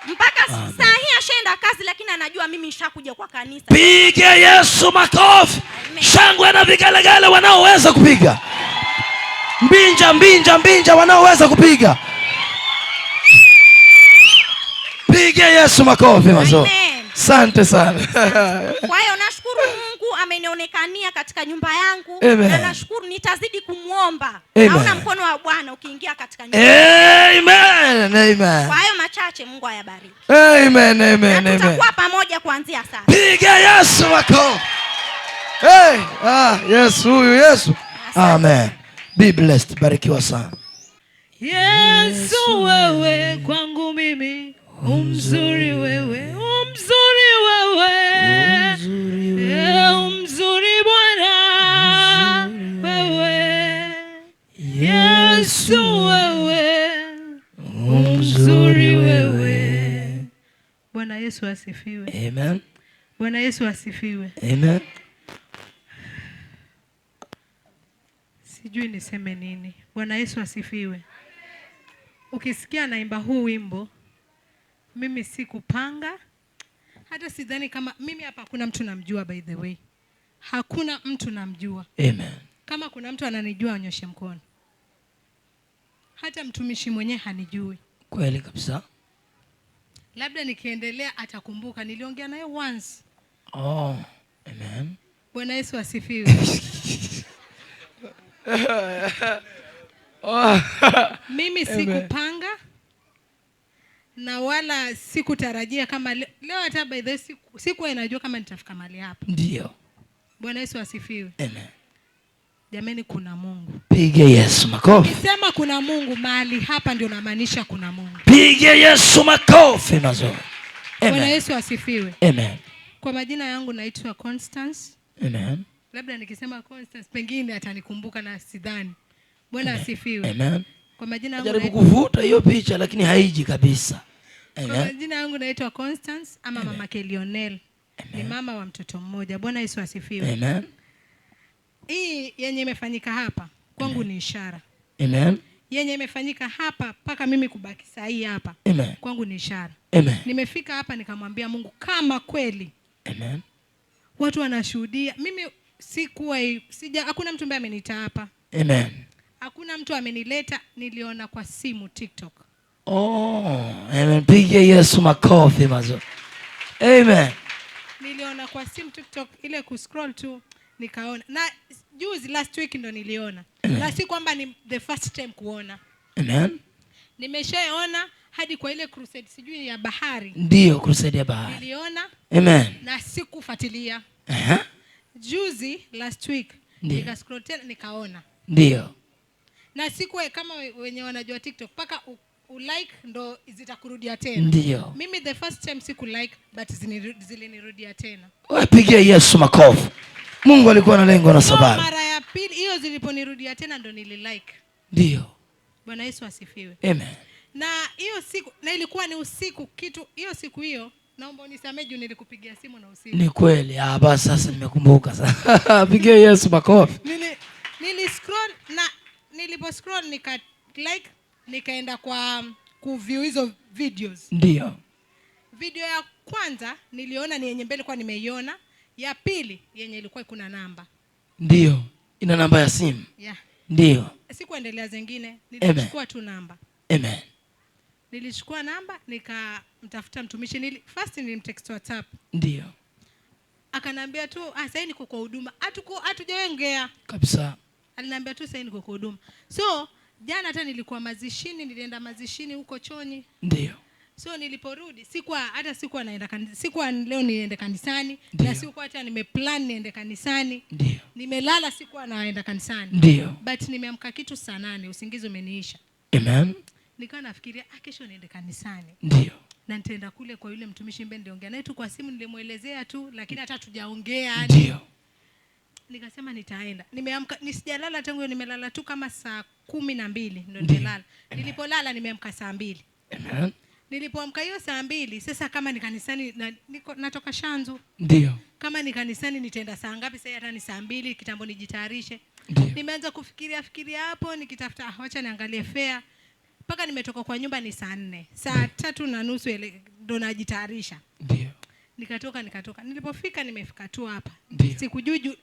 Mpaka saa hii ashaenda kazi, lakini anajua mimi nishakuja kwa kanisa. Pige Yesu makofi. Shangwe na vigelegele wanaoweza kupiga. Mbinja wanaoweza kupiga. Pige Yesu makofi mazuri. Asante sana. Kwa hiyo nashukuru Mungu amenionekania katika nyumba yangu. Amen. Na nashukuru nitazidi kumuomba. Amen. Naona mkono wa Bwana ukiingia katika nyumba. Amen. Amen. Kwa hiyo machache, Mungu ayabariki. Amen. Amen. Na tutakuwa pamoja kuanzia sasa. Pige Yesu makofi. Yesu huyu Yesu. Amen. Be blessed. Barikiwa sana. Yesu wewe kwangu mimi umzuri wewe, umzuri wewe, umzuri Bwana wewe, Yesu wewe umzuri wewe. Bwana Yesu asifiwe. Amen. Bwana Yesu asifiwe. Amen. Sijui niseme nini. Bwana Yesu asifiwe. Ukisikia naimba huu wimbo, mimi sikupanga. Hata sidhani kama mimi hapa hakuna mtu namjua, by the way. Hakuna mtu namjua. Amen. Kama kuna mtu ananijua anyoshe mkono. Hata mtumishi mwenyewe hanijui. Kweli kabisa. Labda nikiendelea atakumbuka niliongea naye once. Amen. Bwana Yesu asifiwe. Mimi sikupanga na wala sikutarajia kama leo hata by the sikuwa inajua kama nitafika mahali hapa. Ndio. Bwana Yesu asifiwe. Amen. Jamani, kuna Mungu. Pige Yesu makofi. Nikisema kuna Mungu mahali hapa ndio namaanisha kuna Mungu. Pige Yesu makofi mazuri. Amen. Bwana Yesu asifiwe. Amen. Kwa majina yangu naitwa Constance. Amen. Labda nikisema Constance pengine atanikumbuka na sidhani. Bwana asifiwe. Amen. Kwa majina yangu najaribu kuvuta hiyo picha lakini haiji kabisa. Amen. Kwa majina yangu naitwa Constance ama Mama Lionel. Ni mama wa mtoto mmoja. Bwana Yesu asifiwe. Amen. Hii yenye imefanyika hapa kwangu ni ishara. Amen. Yenye imefanyika hapa paka mimi kubaki sahi hapa. Amen. Kwangu ni ishara. Amen. Nimefika hapa nikamwambia Mungu kama kweli. Amen. Watu wanashuhudia. Mimi hakuna mtu ambaye ameniita hapa. Amen. Hakuna mtu amenileta, niliona kwa simu TikTok. Amen. Pige Yesu makofi mazuri. Amen. Niliona kwa simu TikTok, ile kuscroll tu nikaona. Na juzi last week ndo niliona. Amen. Na si kwamba ni the first time kuona. Amen. Nimeshaona hadi kwa ile crusade sijui ya bahari. Ndio, crusade ya bahari. Niliona. Amen. Na sikufuatilia. Juzi last week nika scroll tena nikaona. Ndio. Na siku kama wenye wanajua TikTok paka ulike ndo zitakurudia tena. Ndio. Mimi the first time siku like but zilinirudia tena. Wapigie Yesu makofi. Mungu alikuwa na lengo na sababu. Mara ya pili hiyo ziliponirudia tena ndo nililike. Ndio. Bwana Yesu asifiwe. Amen. Na hiyo siku na ilikuwa ni usiku kitu hiyo siku hiyo naomba unisamee juu nilikupigia simu na usiku. Ni kweli. Basi sasa nimekumbuka sasa. Pigie Yesu makofi. Nili scroll na nilipo scroll nika like nikaenda kwa kuview hizo videos. Ndio. Video ya kwanza niliona ni yenye mbele kwa nimeiona, ya pili yenye ilikuwa kuna namba. Ndio. Ina namba ya simu. Yeah. Ndio. Sikuendelea zingine, nilichukua tu namba. Amen. Nilichukua namba nikamtafuta mtumishi first nilimtext WhatsApp. Ndio. Akanambia tu sasa niko kwa huduma. Hatujaongea. Kabisa. Aliniambia tu sasa niko kwa huduma. So jana hata nilikuwa mazishini, nilienda mazishini huko Chonyi. Ndio. So niliporudi sikuwa naenda kanisani, sikuwa leo niende kanisani. Ndiyo. Na sikuwa hata nimeplan niende kanisani. Ndio. Nimelala sikuwa naenda kanisani. Ndio. But nimeamka kitu saa 8 usingizi umeniisha. Amen. Nikawa nafikiria kesho niende kanisani. Ndio. Na nitaenda kule kwa yule mtumishi mbele niliongea naye tu kwa simu, nilimuelezea tu lakini hata tujaongea. Ndio. Nikasema nitaenda. Nimeamka nisijalala tangu nimelala tu kama saa 12 ndio nimelala. Nilipolala nimeamka saa 2. Amen. Nilipoamka hiyo saa 2, sasa kama ni kanisani natoka Shanzu. Ndio. Kama ni kanisani nitaenda saa ngapi? Sasa hata ni saa 2 kitambo nijitayarishe. Nimeanza kufikiria hapo nikitafuta acha niangalie fare. Paka nimetoka kwa nyumba ni saa 4. Saa 3:30 ndo najitayarisha. Ndio. Nikatoka. Nilipofika nimefika tu hapa. Sikujui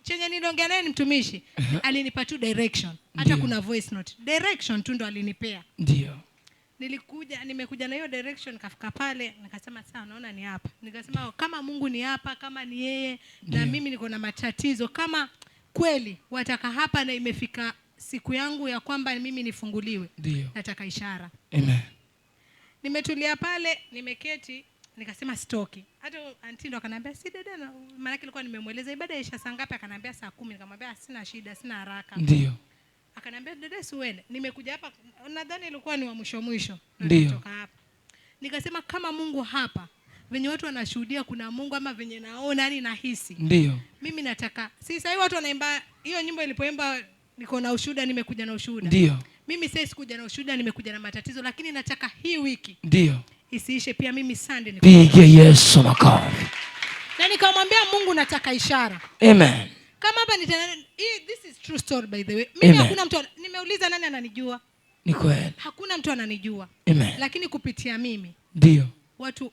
chenye niliongea naye ni mtumishi. Alinipa tu direction. Hata kuna voice note. Direction tu ndo alinipea. Ndio. Nimekuja na hiyo direction, kafika pale nikasema sawa, naona ni hapa. Nikasema kama Mungu ni hapa, kama ni yeye na mimi niko na matatizo, kama kweli wataka hapa na imefika siku yangu ya kwamba mimi nifunguliwe, nataka ishara. Amen. Nimetulia pale, nimeketi, nikasema stoki. Hata auntie ndo akaniambia si dada, maana yake nilikuwa nimemweleza ibada isha saa ngapi, akaniambia saa 10. Nikamwambia sina shida, sina haraka. Ndio. Akaniambia dada siwende. Nimekuja hapa, nadhani ilikuwa ni wa mwisho. Nitoka hapa. Nikasema kama Mungu hapa, venye watu wanashuhudia kuna Mungu ama venye naona yani nahisi. Ndio. Mimi nataka. Si sasa watu wanaimba hiyo nyimbo ilipoimba niko na ushuhuda, nimekuja na ushuhuda. Ndio. Mimi sasa sikuja na ushuhuda, nimekuja na matatizo, lakini nataka hii wiki. Ndio. Isiishe pia mimi Sunday Piga Yesu makofi. Na nikamwambia Mungu nataka ishara. Amen. Kama hapa this is true story by the way. Mimi hakuna mtu nimeuliza nani ananijua. Ni kweli. Hakuna mtu ananijua. Amen. Lakini kupitia mimi. Ndio. Watu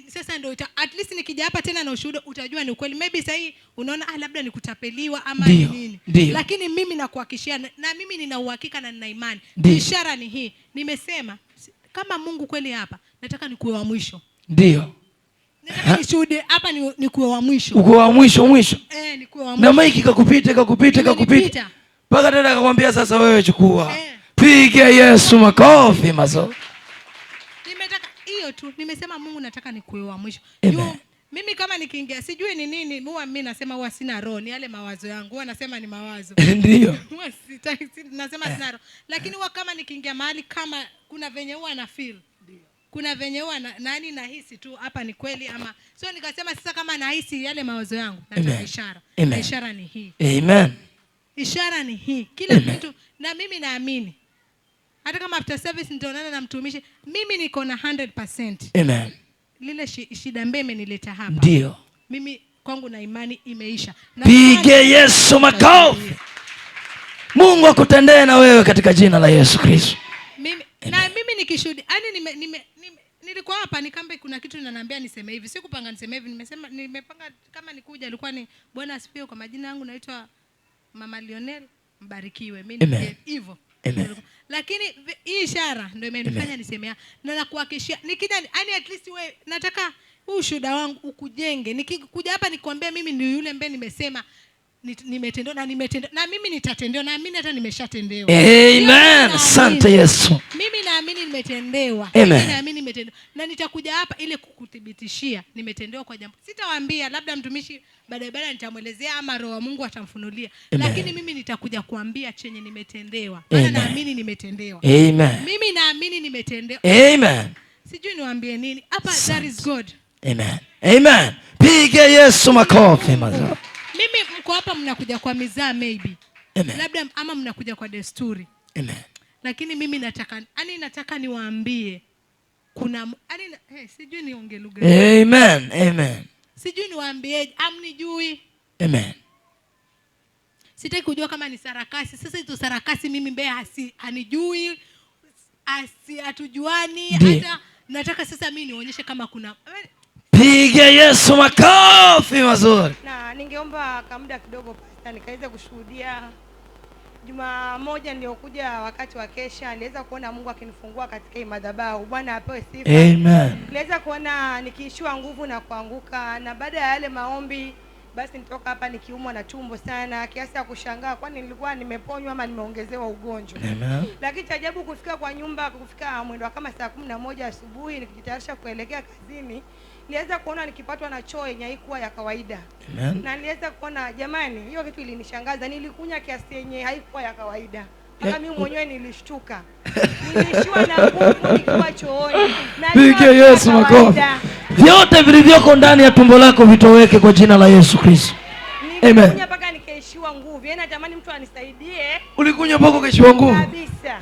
sasa ndio at least nikija hapa tena na ushuhuda utajua ni ukweli. Maybe sasa hii unaona labda nikutapeliwa ama nini. Lakini mimi nakuhakikishia na mimi nina uhakika na nina imani. Ishara ni hii. Nimesema kama Mungu kweli hapa, nataka nikuwe wa mwisho. Ndio. Nataka nishuhudie hapa nikuwe wa mwisho. Uko wa mwisho? Nikuwe wa mwisho. Na maiki kakupita. Paka dada akakwambia sasa wewe chukua. Piga Yesu makofi mazo. Nimetaka hiyo tu. Nimesema Mungu nataka nikuwe wa mwisho. Mimi kama nikiingia sijui ni nini, huwa mimi nasema huwa sina roho, ni yale mawazo yangu. Huwa nasema ni mawazo. Ndio. Huwa nasema sina roho. Lakini huwa kama nikiingia mahali kama kuna venye huwa na feel. Kuna venye huwa nani nahisi tu hapa ni kweli ama. So nikasema sasa kama nahisi yale mawazo yangu, nataka ishara. Na ishara ni hii. Amen. Ishara ni hii. Kila mtu na mimi naamini. Hata kama after service nitaonana na mtumishi, mimi niko na 100%. Amen. Lile shida mbele imenileta hapa. Ndio. Mimi kwangu na imani imeisha. Pige Yesu makofi. Mungu akutendee na wewe katika jina la Yesu Kristo. Mimi nikishuhudia, nilikuwa hapa nikambe kuna kitu ninaniambia niseme hivi. Sikupanga niseme hivi, nimepanga kama nikuja ilikuwa ni Bwana asifiwe, kwa majina yangu naitwa Mama Lionel Mbarikiwe. Mimi hivyo. Lakini hii ishara ndio imenifanya niseme na nakuhakikishia nikija yani at least wewe nataka ushuhuda wangu ukujenge. Nikikuja hapa nikwambia mimi ni yule ambaye nimesema nimetendewa na mimi nitatendewa, na mimi hata nimeshatendewa. Amen. Asante Yesu. Mimi naamini nimetendewa. Mimi naamini nimetendewa. Na nitakuja hapa ili kukuthibitishia nimetendewa kwa jambo. Sitawaambia labda mtumishi baadaye nitamuelezea ama roho wa Mungu atamfunulia. Lakini mimi nitakuja kuambia chenye nimetendewa. Maana naamini nimetendewa. Amen. Mimi naamini nimetendewa. Amen. Sijui niwaambie nini. Hapa there is God. Amen. Piga Yesu makofi mazao. Mimi mko hapa mnakuja kwa mizaa maybe. Labda ama mnakuja kwa desturi. Lakini mimi nataka niwaambie kuna sijui niongee lugha. Amen. Sijui niwaambie amnijui. Sitaki kujua kama ni sarakasi. Sasa hizo sarakasi mimi mbele hanijui. Hatujuani hata nataka sasa mimi nionyeshe kama kuna. Piga Yesu makofi mazuri. Na ningeomba muda kidogo pastor nikaweza kushuhudia. Juma moja niliokuja wakati wa kesha niliweza kuona Mungu akinifungua katika madhabahu. Bwana apewe sifa. Amen. Niliweza kuona nikiishiwa nguvu na kuanguka, na baada ya yale maombi basi nitoka hapa nikiumwa na tumbo sana kiasi ya kushangaa kwani nilikuwa nimeponywa ama nimeongezewa ugonjwa. Lakini ajabu kufika kwa nyumba, kufika mwendo kama saa 11 asubuhi nikijitayarisha kuelekea kazini, niliweza kuona nikipatwa na choo yenye haikuwa ya kawaida. Na niliweza kuona jamani, hiyo kitu ilinishangaza, nilikunya kiasi yenye haikuwa ya kawaida. Hata mimi mwenyewe nilishtuka. Nilishtua na nguvu nikiwa chooni. Piga Yesu makofi. Vyote vilivyoko ndani ya tumbo lako vitoweke kwa jina la Yesu Kristo. Amen. Nilikunya mpaka nikaishiwa nguvu. Yaani natamani mtu anisaidie. Ulikunya mpaka ukaishiwa nguvu? Kabisa.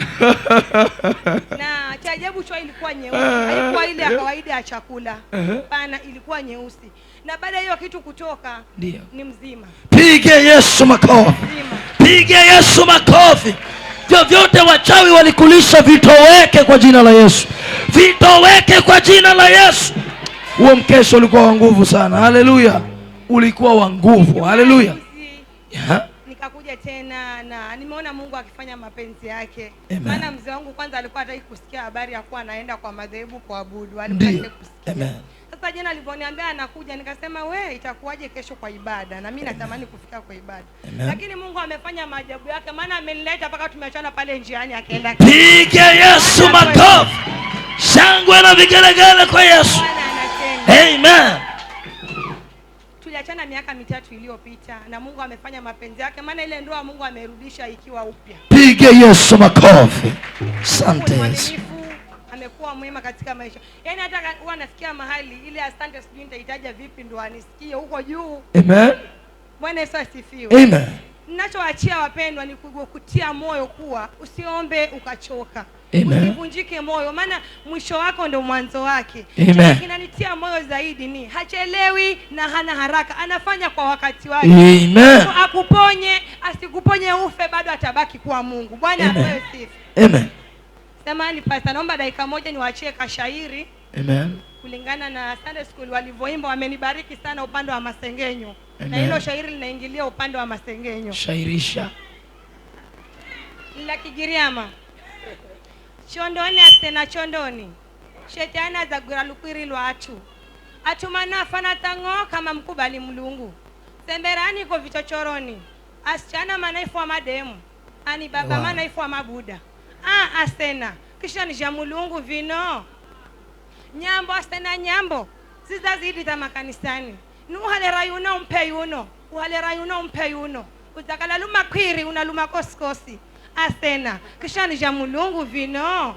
Na cha ajabu choo ilikuwa nyeusi, haikuwa ile ya kawaida ya chakula. Hapana, ilikuwa nyeusi. Na baada hiyo kitu kutoka, ndio ni mzima. Pige Yesu makofi. Pige Yesu makofi. Vyovyote wachawi walikulisha, vitoweke kwa jina la Yesu. Vitoweke kwa jina la Yesu. Huo mkesho ulikuwa wa nguvu sana. Haleluya. Ulikuwa wa nguvu. Haleluya. Nikakuja tena na nimeona Mungu akifanya mapenzi yake. Maana mzee wangu kwanza alikuwa hataki kusikia habari ya kuwa anaenda kwa madhehebu kuabudu. Alikuwa hataki kusikia. Amen. Sasa jana aliponiambia anakuja, nikasema we, itakuwaje kesho kwa ibada? Na mimi natamani kufika kwa ibada. Lakini Mungu amefanya maajabu yake, maana amenileta mpaka tumeachana pale njiani akaenda. Pige Yesu makofi. Shangwe na vigelegele kwa Yesu. Amen. Tuliachana miaka 3 iliyopita na Mungu amefanya mapenzi yake, maana ile ndoa Mungu amerudisha ikiwa upya. Pige Yesu makofi. Asante Yesu. Amekuwa mwema katika maisha. Yaani hata huwa nasikia mahali ile asante sijui nitahitaji vipi ndo anisikie huko juu. Amen. Bwana Yesu asifiwe. Amen. Ninachoachia wapendwa ni kukutia moyo kuwa usiombe ukachoka. Usivunjike moyo, maana mwisho wako ndio mwanzo wake. Kinanitia moyo zaidi ni hachelewi na hana haraka, anafanya kwa wakati wake. Amen. Akuponye, asikuponye ufe, bado atabaki kuwa Mungu. Bwana apewe sifa. Amen. Samahani pastor, naomba dakika moja niwaachie kashairi. Amen. Kulingana na Sunday school walivyoimba, wamenibariki sana upande wa masengenyo. Na hilo shairi linaingilia upande wa masengenyo. Shairisha. La Kigiriama. Chondoni asena chondoni. Shetani azagura lukwiri lwatu. Atumana fana tango kama mkubali Mulungu. Semberani ko vichochoroni. Asichana manaifu wa mademu. Ani baba manaifu wa mabuda. Asena. Kisha ni jamulungu vino. Nyambo asena nyambo. Zizazidi tama kanisani. Nuhalera yuno umpe yuno. Uhalera yuno umpe yuno. Utakala luma kwiri unaluma koskosi. Asena. Kisha ni jamulungu vino.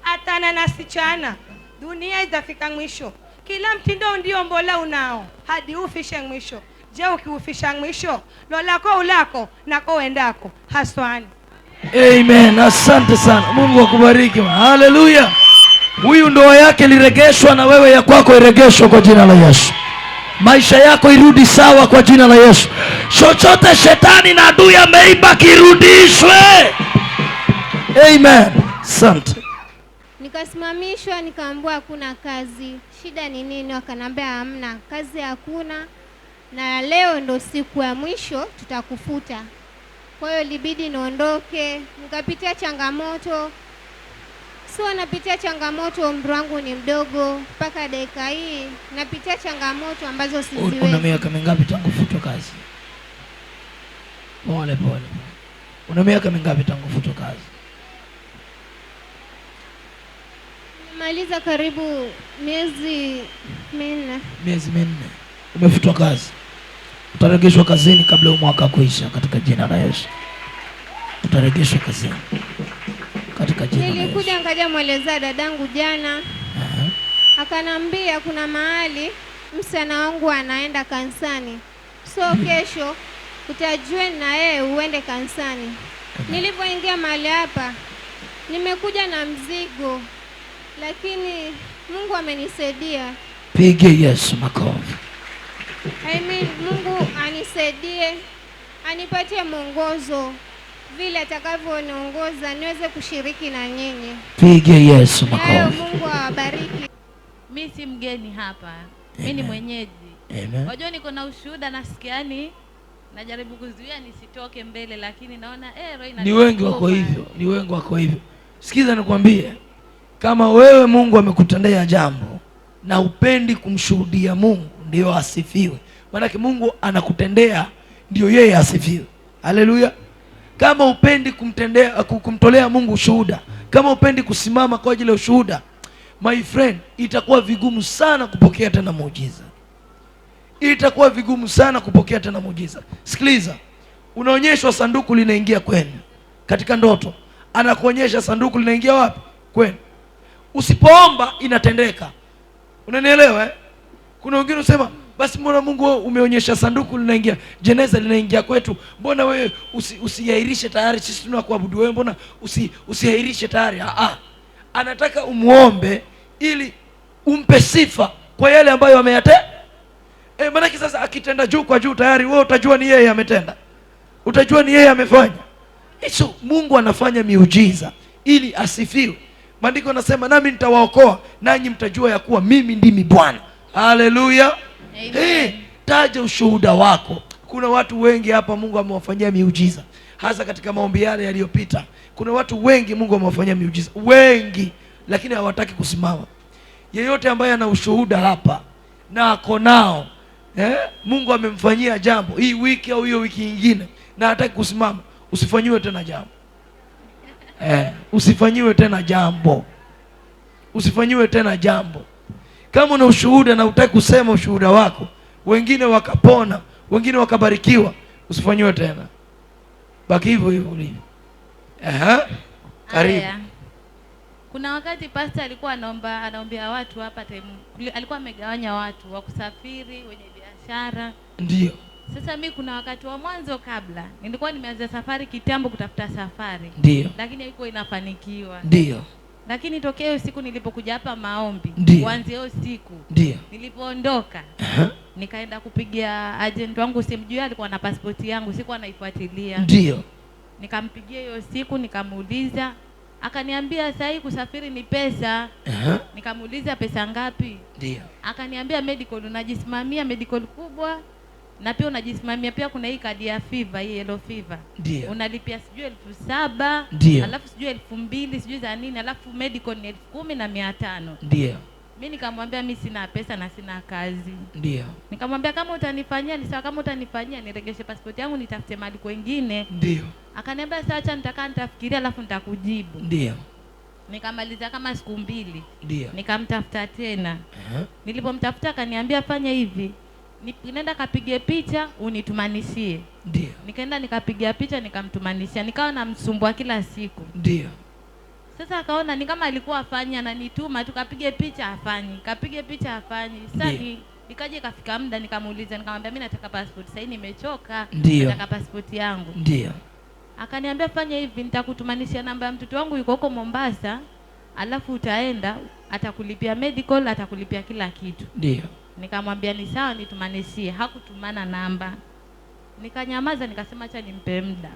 Atana na sichana. Dunia itafika mwisho. Kila mtindo ndio mbola unao. Hadi ufishe mwisho. Je, ukiufisha mwisho, lolako ulako nako wendako. Haswani. Amen. Asante sana. Mungu akubariki. Haleluya. Huyu ndoa yake liregeshwa na wewe ya kwako iregeshwe kwa jina la Yesu. Maisha yako irudi sawa kwa jina la Yesu. Chochote shetani na adui ameiba kirudishwe. Amen. Asante. Nikasimamishwa, nikaambiwa hakuna kazi. Shida ni nini? Wakanambia hamna kazi, hakuna, na leo ndo siku ya mwisho tutakufuta. Kwa hiyo libidi niondoke. Nikapitia changamoto, sio napitia changamoto, umri wangu ni mdogo, mpaka dakika hii napitia changamoto ambazo siziwezi. Una miaka mingapi tangu ufutwe kazi? Pole pole. Una miaka mingapi tangu ufutwe kazi? Nimemaliza karibu miezi 4. Miezi 4. Umefutwa kazi. Utaregeshwa kazini kabla mwaka kuisha katika jina la Yesu. Utaregeshwa kazini katika jina la Yesu. Nilikuja nikaja mweleza dadangu jana. Akanambia kuna mahali msichana wangu anaenda kanisani. So kesho utajua na yeye uende kanisani. Nilipoingia mahali hapa nimekuja na mzigo, lakini Mungu amenisaidia. Pige Yesu makofi. Mungu anisaidie, anipatie mwongozo vile atakavyoniongoza niweze kushiriki na nyinyi. Pige Yesu makofi. Mungu awabariki. Mimi si mgeni hapa. Mimi ni mwenyeji. Wajua niko na ushuhuda, nasikiani najaribu kuzuia nisitoke mbele, lakini naona roho ina. Ni wengi wako hivyo, ni wengi wako hivyo. Sikiza nikwambie, kama wewe Mungu amekutendea jambo na upendi kumshuhudia Mungu, ndio asifiwe. Maana Mungu anakutendea ndio yeye asifiwe. Haleluya. Kama upendi kumtolea Mungu ushuhuda, kama upendi kusimama kwa ajili ya ushuhuda, my friend, itakuwa vigumu sana kupokea tena muujiza. Itakuwa vigumu sana kupokea tena muujiza. Sikiliza, unaonyeshwa sanduku linaingia kwenu katika ndoto. Anakuonyesha sanduku linaingia wapi? Kwenu. Usipoomba inatendeka. Unanielewa? Kuna wengine usema, basi mbona Mungu umeonyesha sanduku linaingia, jeneza linaingia kwetu, mbona wewe usihairishe tayari, sisi tunakuabudu wewe, mbona usihairishe tayari? anataka umuombe ili umpe sifa kwa yale ambayo ameyatenda. Maana sasa akitenda juu kwa juu tayari wewe utajua ni yeye ametenda, utajua ni yeye amefanya. Hicho Mungu anafanya miujiza ili asifiwe. Maandiko nasema nami nitawaokoa nanyi mtajua ya kuwa mimi ndimi Bwana. Haleluya. Taja ushuhuda wako. Kuna watu wengi hapa Mungu amewafanyia miujiza, hasa katika maombi yale yaliyopita. Kuna watu wengi Mungu amewafanyia miujiza, wengi, lakini hawataki kusimama. Yeyote ambaye ana ushuhuda hapa na ako nao, Mungu amemfanyia jambo hii wiki au hiyo wiki nyingine na hataki kusimama, usifanyiwe tena jambo. Usifanyiwe tena jambo. Usifanyiwe tena jambo. Kama una ushuhuda na hutaki kusema ushuhuda wako, wengine wakapona, wengine wakabarikiwa, usifanyiwe tena. Baki hivyo hivyo ulivyo. Karibu. Kuna wakati pastor alikuwa anaombea watu hapa alikuwa amegawanya watu wa kusafiri, wenye biashara. Ndio. Sasa mimi kuna wakati wa mwanzo kabla nilikuwa nimeanza safari kitambo kutafuta safari. Ndio. Lakini haikuwa inafanikiwa. Ndio. Lakini tokea hiyo siku nilipokuja hapa maombi, kuanzia hiyo siku nilipoondoka, nikaenda kupigia agent wangu, simjui, alikuwa na pasipoti yangu, sikuwa naifuatilia. Ndio. Nikampigia hiyo siku nikamuuliza, akaniambia sasa hii kusafiri ni pesa. Nikamuuliza pesa ngapi? Ndio. Akaniambia medical, unajisimamia medical kubwa na pia unajisimamia pia kuna hii kadi ya fever, hii yellow fever. Ndio. Unalipia sijui 7,000, alafu sijui 2,000 sijui za nini, alafu medical ni 10,500. Ndio. Mimi nikamwambia mimi sina pesa na sina kazi. Ndio. Nikamwambia kama utanifanyia ni sawa, kama utanifanyia niregeshe passport yangu nitafute mahali kwingine. Ndio. Akaniambia sasa acha nitafikiria alafu nitakujibu. Ndio. Nikamaliza kama siku 2. Ndio. Nikamtafuta tena. Nilipomtafuta akaniambia fanya hivi, nenda kapige picha unitumanishie. Ndio. Nikaenda nikapiga picha nikamtumanishia, nikawa namsumbua kila siku. Ndio. Sasa akaona ni kama alikuwa afanya na nituma tukapige picha afanyi, kapige picha afanyi. Sasa nikaje kafika muda nikamuuliza, nikamwambia mimi nataka passport sasa, nimechoka, nataka passport yangu. Ndio. Akaniambia fanya hivi, nitakutumanishia namba ya mtoto wangu yuko huko Mombasa, alafu utaenda atakulipia medical, atakulipia kila kitu. Ndio. Nikamwambia ni sawa nitumanishie. Hakutumana namba. Nikanyamaza nikasema acha nimpe muda.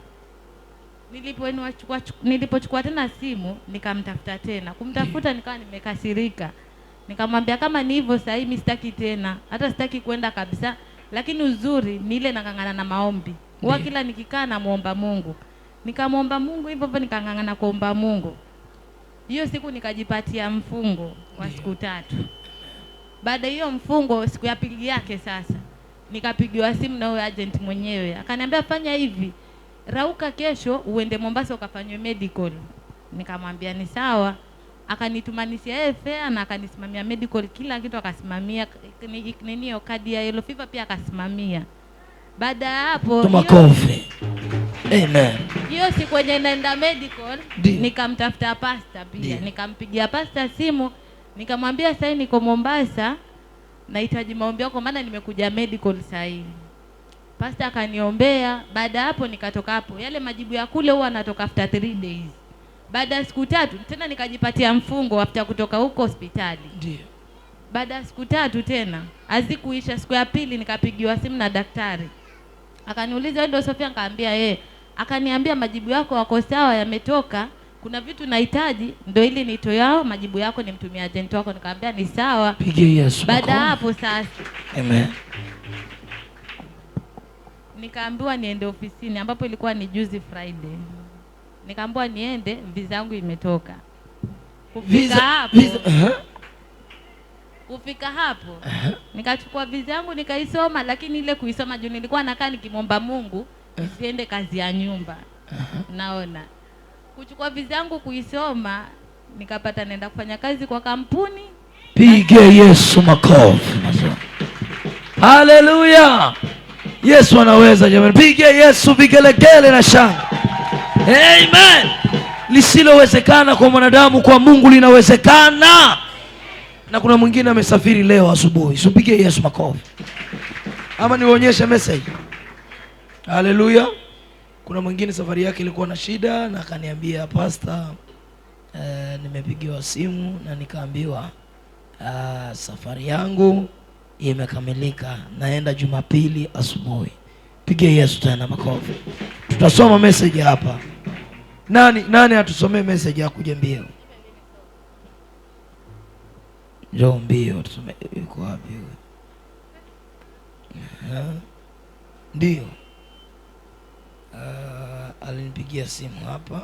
Nilipochukua tena simu nikamtafuta tena. Kumtafuta nikawa nimekasirika. Nikamwambia kama ni hivyo sasa mimi sitaki tena. Hata sitaki kwenda kabisa. Lakini uzuri ni ile nakangana na maombi. Huwa kila nikikaa na muomba Mungu. Nikamwomba Mungu hivyo hivyo nikangangana kuomba Mungu. Hiyo siku nikajipatia mfungo wa siku 3. Baada hiyo mfungo siku ya pili yake sasa nikapigiwa simu na huyo agent mwenyewe. Akaniambia fanya hivi, rauka kesho uende Mombasa ukafanywe medical. Nikamwambia ni sawa. Akanitumanishia fare na akanisimamia medical, kila kitu akasimamia, nini kadi ya yellow fever pia akasimamia. Baada ya hapo makofi. Amen. Hiyo siku yenye naenda medical nikamtafuta pastor pia. Nikampigia pastor simu. Nikamwambia sasa niko Mombasa, nahitaji maombi yako maana nimekuja medical sasa hivi. Pastor akaniombea. Baada hapo nikatoka hapo. Yale majibu ya kule huwa natoka after 3 days. Baada ya siku 3 tena nikajipatia mfungo after kutoka huko hospitali. Ndio. Baada ya siku 3 tena, hazikuisha siku ya pili nikapigiwa simu na daktari. Akaniuliza wewe ndio Sofia? Nikamwambia Akaniambia majibu yako yako sawa, yametoka. Kuna vitu nahitaji ndio ili nitoyao majibu yako nimtumia agent wako. Nikamwambia ni sawa. Pigie Yesu. Baada hapo sasa. Amen. Nikaambiwa niende ofisini ambapo ilikuwa ni juzi Friday. Nikaambiwa niende, visa yangu imetoka. Kufika hapo nikachukua visa yangu nikaisoma, lakini ile kuisoma juu nilikuwa nakaa nikimwomba Mungu nisiende kazi ya nyumba. Naona kuchukua visa yangu kuisoma nikapata naenda kufanya kazi kwa kampuni. Pige Yesu makofi. Haleluya. Yesu anaweza jamani. Pige Yesu vigelegele na shangwe. Amen. Lisilowezekana kwa mwanadamu kwa Mungu linawezekana. Na kuna mwingine amesafiri leo asubuhi. Usipige Yesu makofi. Ama nionyeshe message. Haleluya. Kuna mwingine safari yake ilikuwa na shida na akaniambia pastor, nimepigiwa simu na nikaambiwa safari yangu imekamilika, naenda Jumapili asubuhi. Pigia Yesu tena makofi. Tutasoma message hapa. Nani atusomee message akuje mbio? Njoo mbio tusome. Yuko wapi wewe? Ndio. Alinipigia simu hapa.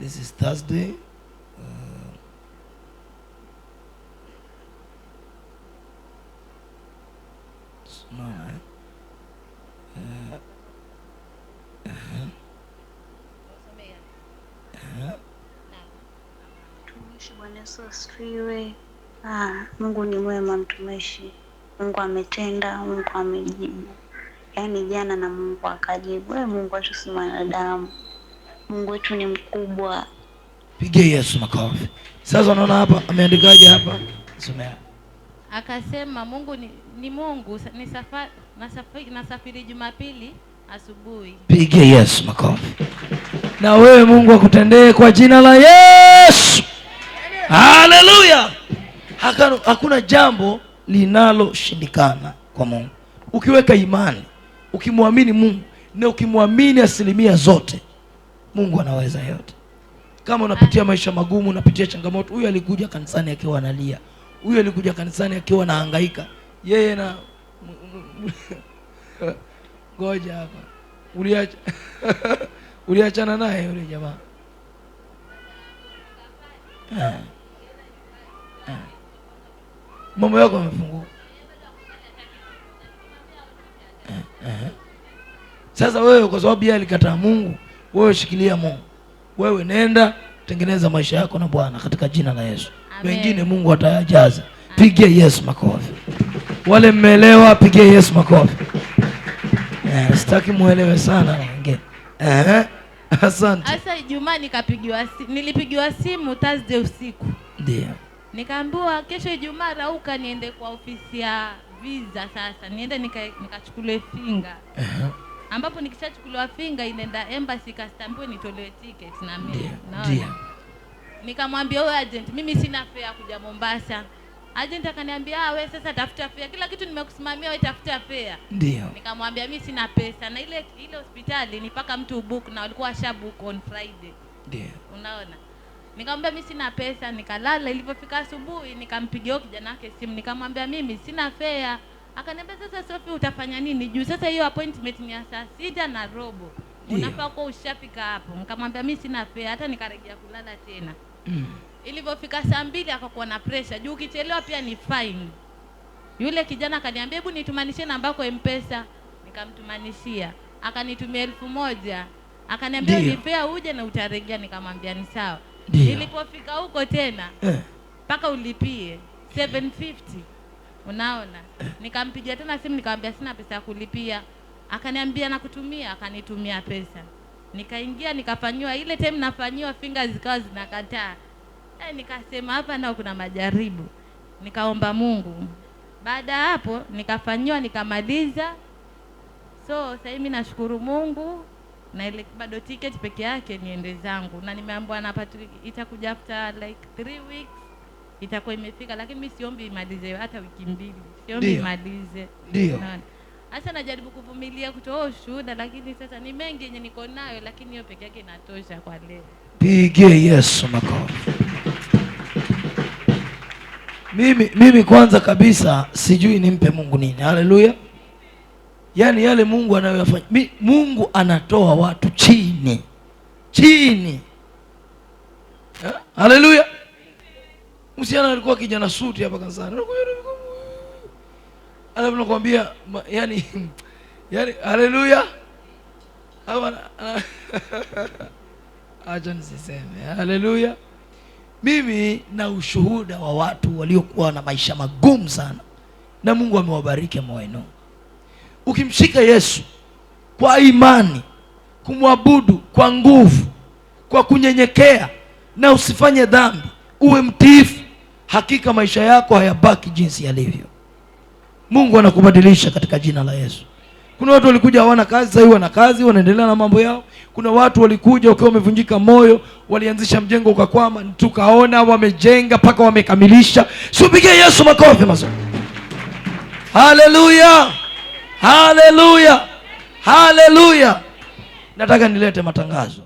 This is Thursday. Mtumishi, Bwana Yesu asifiwe. Mungu ni mwema mtumishi. Mungu ametenda, Mungu amejibu. Yaani jana na Mungu akajibu. Mungu wetu si mwanadamu. Mungu wetu ni mkubwa. Pigia Yesu makofi. Sasa unaona hapa ameandikaje hapa? Somea. Akasema Mungu ni Mungu, nasafiri Jumapili asubuhi. Pigia Yesu makofi. Na wewe Mungu akutendee kwa jina la Yesu. Haleluya. Hakuna jambo linaloshindikana kwa Mungu. Ukiweka imani, ukimwamini Mungu na ukimwamini 100% zote, Mungu anaweza yote. Kama unapitia maisha magumu, unapitia changamoto, huyu alikuja kanisani akiwa analia. Huyu alikuja kanisani akiwa anahangaika. Yeye na ngoja hapa. Uliachana naye yule jamaa. Mambo yako yamefunguka. Sasa wewe kwa sababu yeye alikataa Mungu, wewe shikilia Mungu. Wewe nenda tengeneza maisha yako na Bwana katika jina la Yesu. Wengine Mungu atayajaza. Pigia Yesu makofi. Wale mmeelewa, pigia Yesu makofi. Sitaki muelewe sana wengine. Asante. Sasa Ijumaa nilipigiwa simu Thursday usiku. Ndio. Nikaambiwa kesho Ijumaa rauka niende kwa ofisi ya visa sasa. Niende nikachukue finga. Ambapo nikishachukuliwa finga inaenda embassy kastambiwe nitolewe ticket na mimi. Ndio. Nikamwambia wewe agent, mimi sina fare kuja Mombasa. Agent akaniambia wewe sasa tafuta fare. Kila kitu nimekusimamia, wewe tafuta fare. Ndio. Nikamwambia mimi sina pesa na ile hospitali ni paka mtu book na walikuwa washabook on Friday. Ndio. Unaona? Nikamwambia mimi sina pesa, nikalala. Ilipofika asubuhi nikampigia kijana wake simu, nikamwambia mimi sina fare. Akaniambia sasa Sophie utafanya nini? Juu sasa hiyo appointment ni ya saa 6:15. Unafaa kuwa ushafika hapo. Nikamwambia mimi sina fare, hata nikarejea kulala tena. Ilipofika saa 2 akakuwa na pressure. Juu ukichelewa pia ni fine. Yule kijana akaniambia hebu nitumanishie namba yako M-Pesa. Nikamtumanishia. Akanitumia 1,000. Akaniambia ni fare uje na utarejea. Nikamwambia ni sawa. Nilipofika huko tena mpaka ulipie 750. Unaona? Nikampigia tena simu nikamwambia sina pesa ya kulipia. Akaniambia nakutumia, akanitumia pesa. Nikaingia nikafanywa ile time nafanywa finger zikawa zinakataa. Nikasema hapa nao kuna majaribu. Nikaomba Mungu. Baada hapo nikafanywa nikamaliza. So sasa mimi nashukuru Mungu na ile bado ticket peke yake niende zangu. Na nimeambiwa napata itakuja after like 3 weeks. Itakuwa imefika, lakini mimi siombi imalize hata wiki 2. Siombi imalize. Ndio. Sasa najaribu kuvumilia kutoa ushuhuda, lakini sasa ni mengi yenye niko nayo, lakini hiyo peke yake inatosha kwa leo. Pigie Yesu makofi. Mimi kwanza kabisa sijui nimpe Mungu nini. Haleluya. Yaani yale Mungu anayoyafanya. Mungu anatoa watu chini. Haleluya. Msichana alikuwa kijana suti hapa kanisani. Alafu nakwambia yani haleluya. Acha nisiseme. Haleluya. Mimi na ushuhuda wa watu waliokuwa na maisha magumu sana na Mungu amewabariki moyo. Ukimshika Yesu kwa imani, kumwabudu kwa nguvu, kwa kunyenyekea na usifanye dhambi, uwe mtiifu, hakika maisha yako hayabaki jinsi yalivyo. Mungu anakubadilisha katika jina la Yesu. Kuna watu walikuja hawana kazi, sasa hivi wana kazi, wanaendelea na mambo yao. Kuna watu walikuja wakiwa wamevunjika moyo, walianzisha mjengo ukakwama, tukaona wamejenga mpaka wamekamilisha. Siupigie Yesu makofi mazuri. Haleluya, haleluya, haleluya. Nataka nilete matangazo.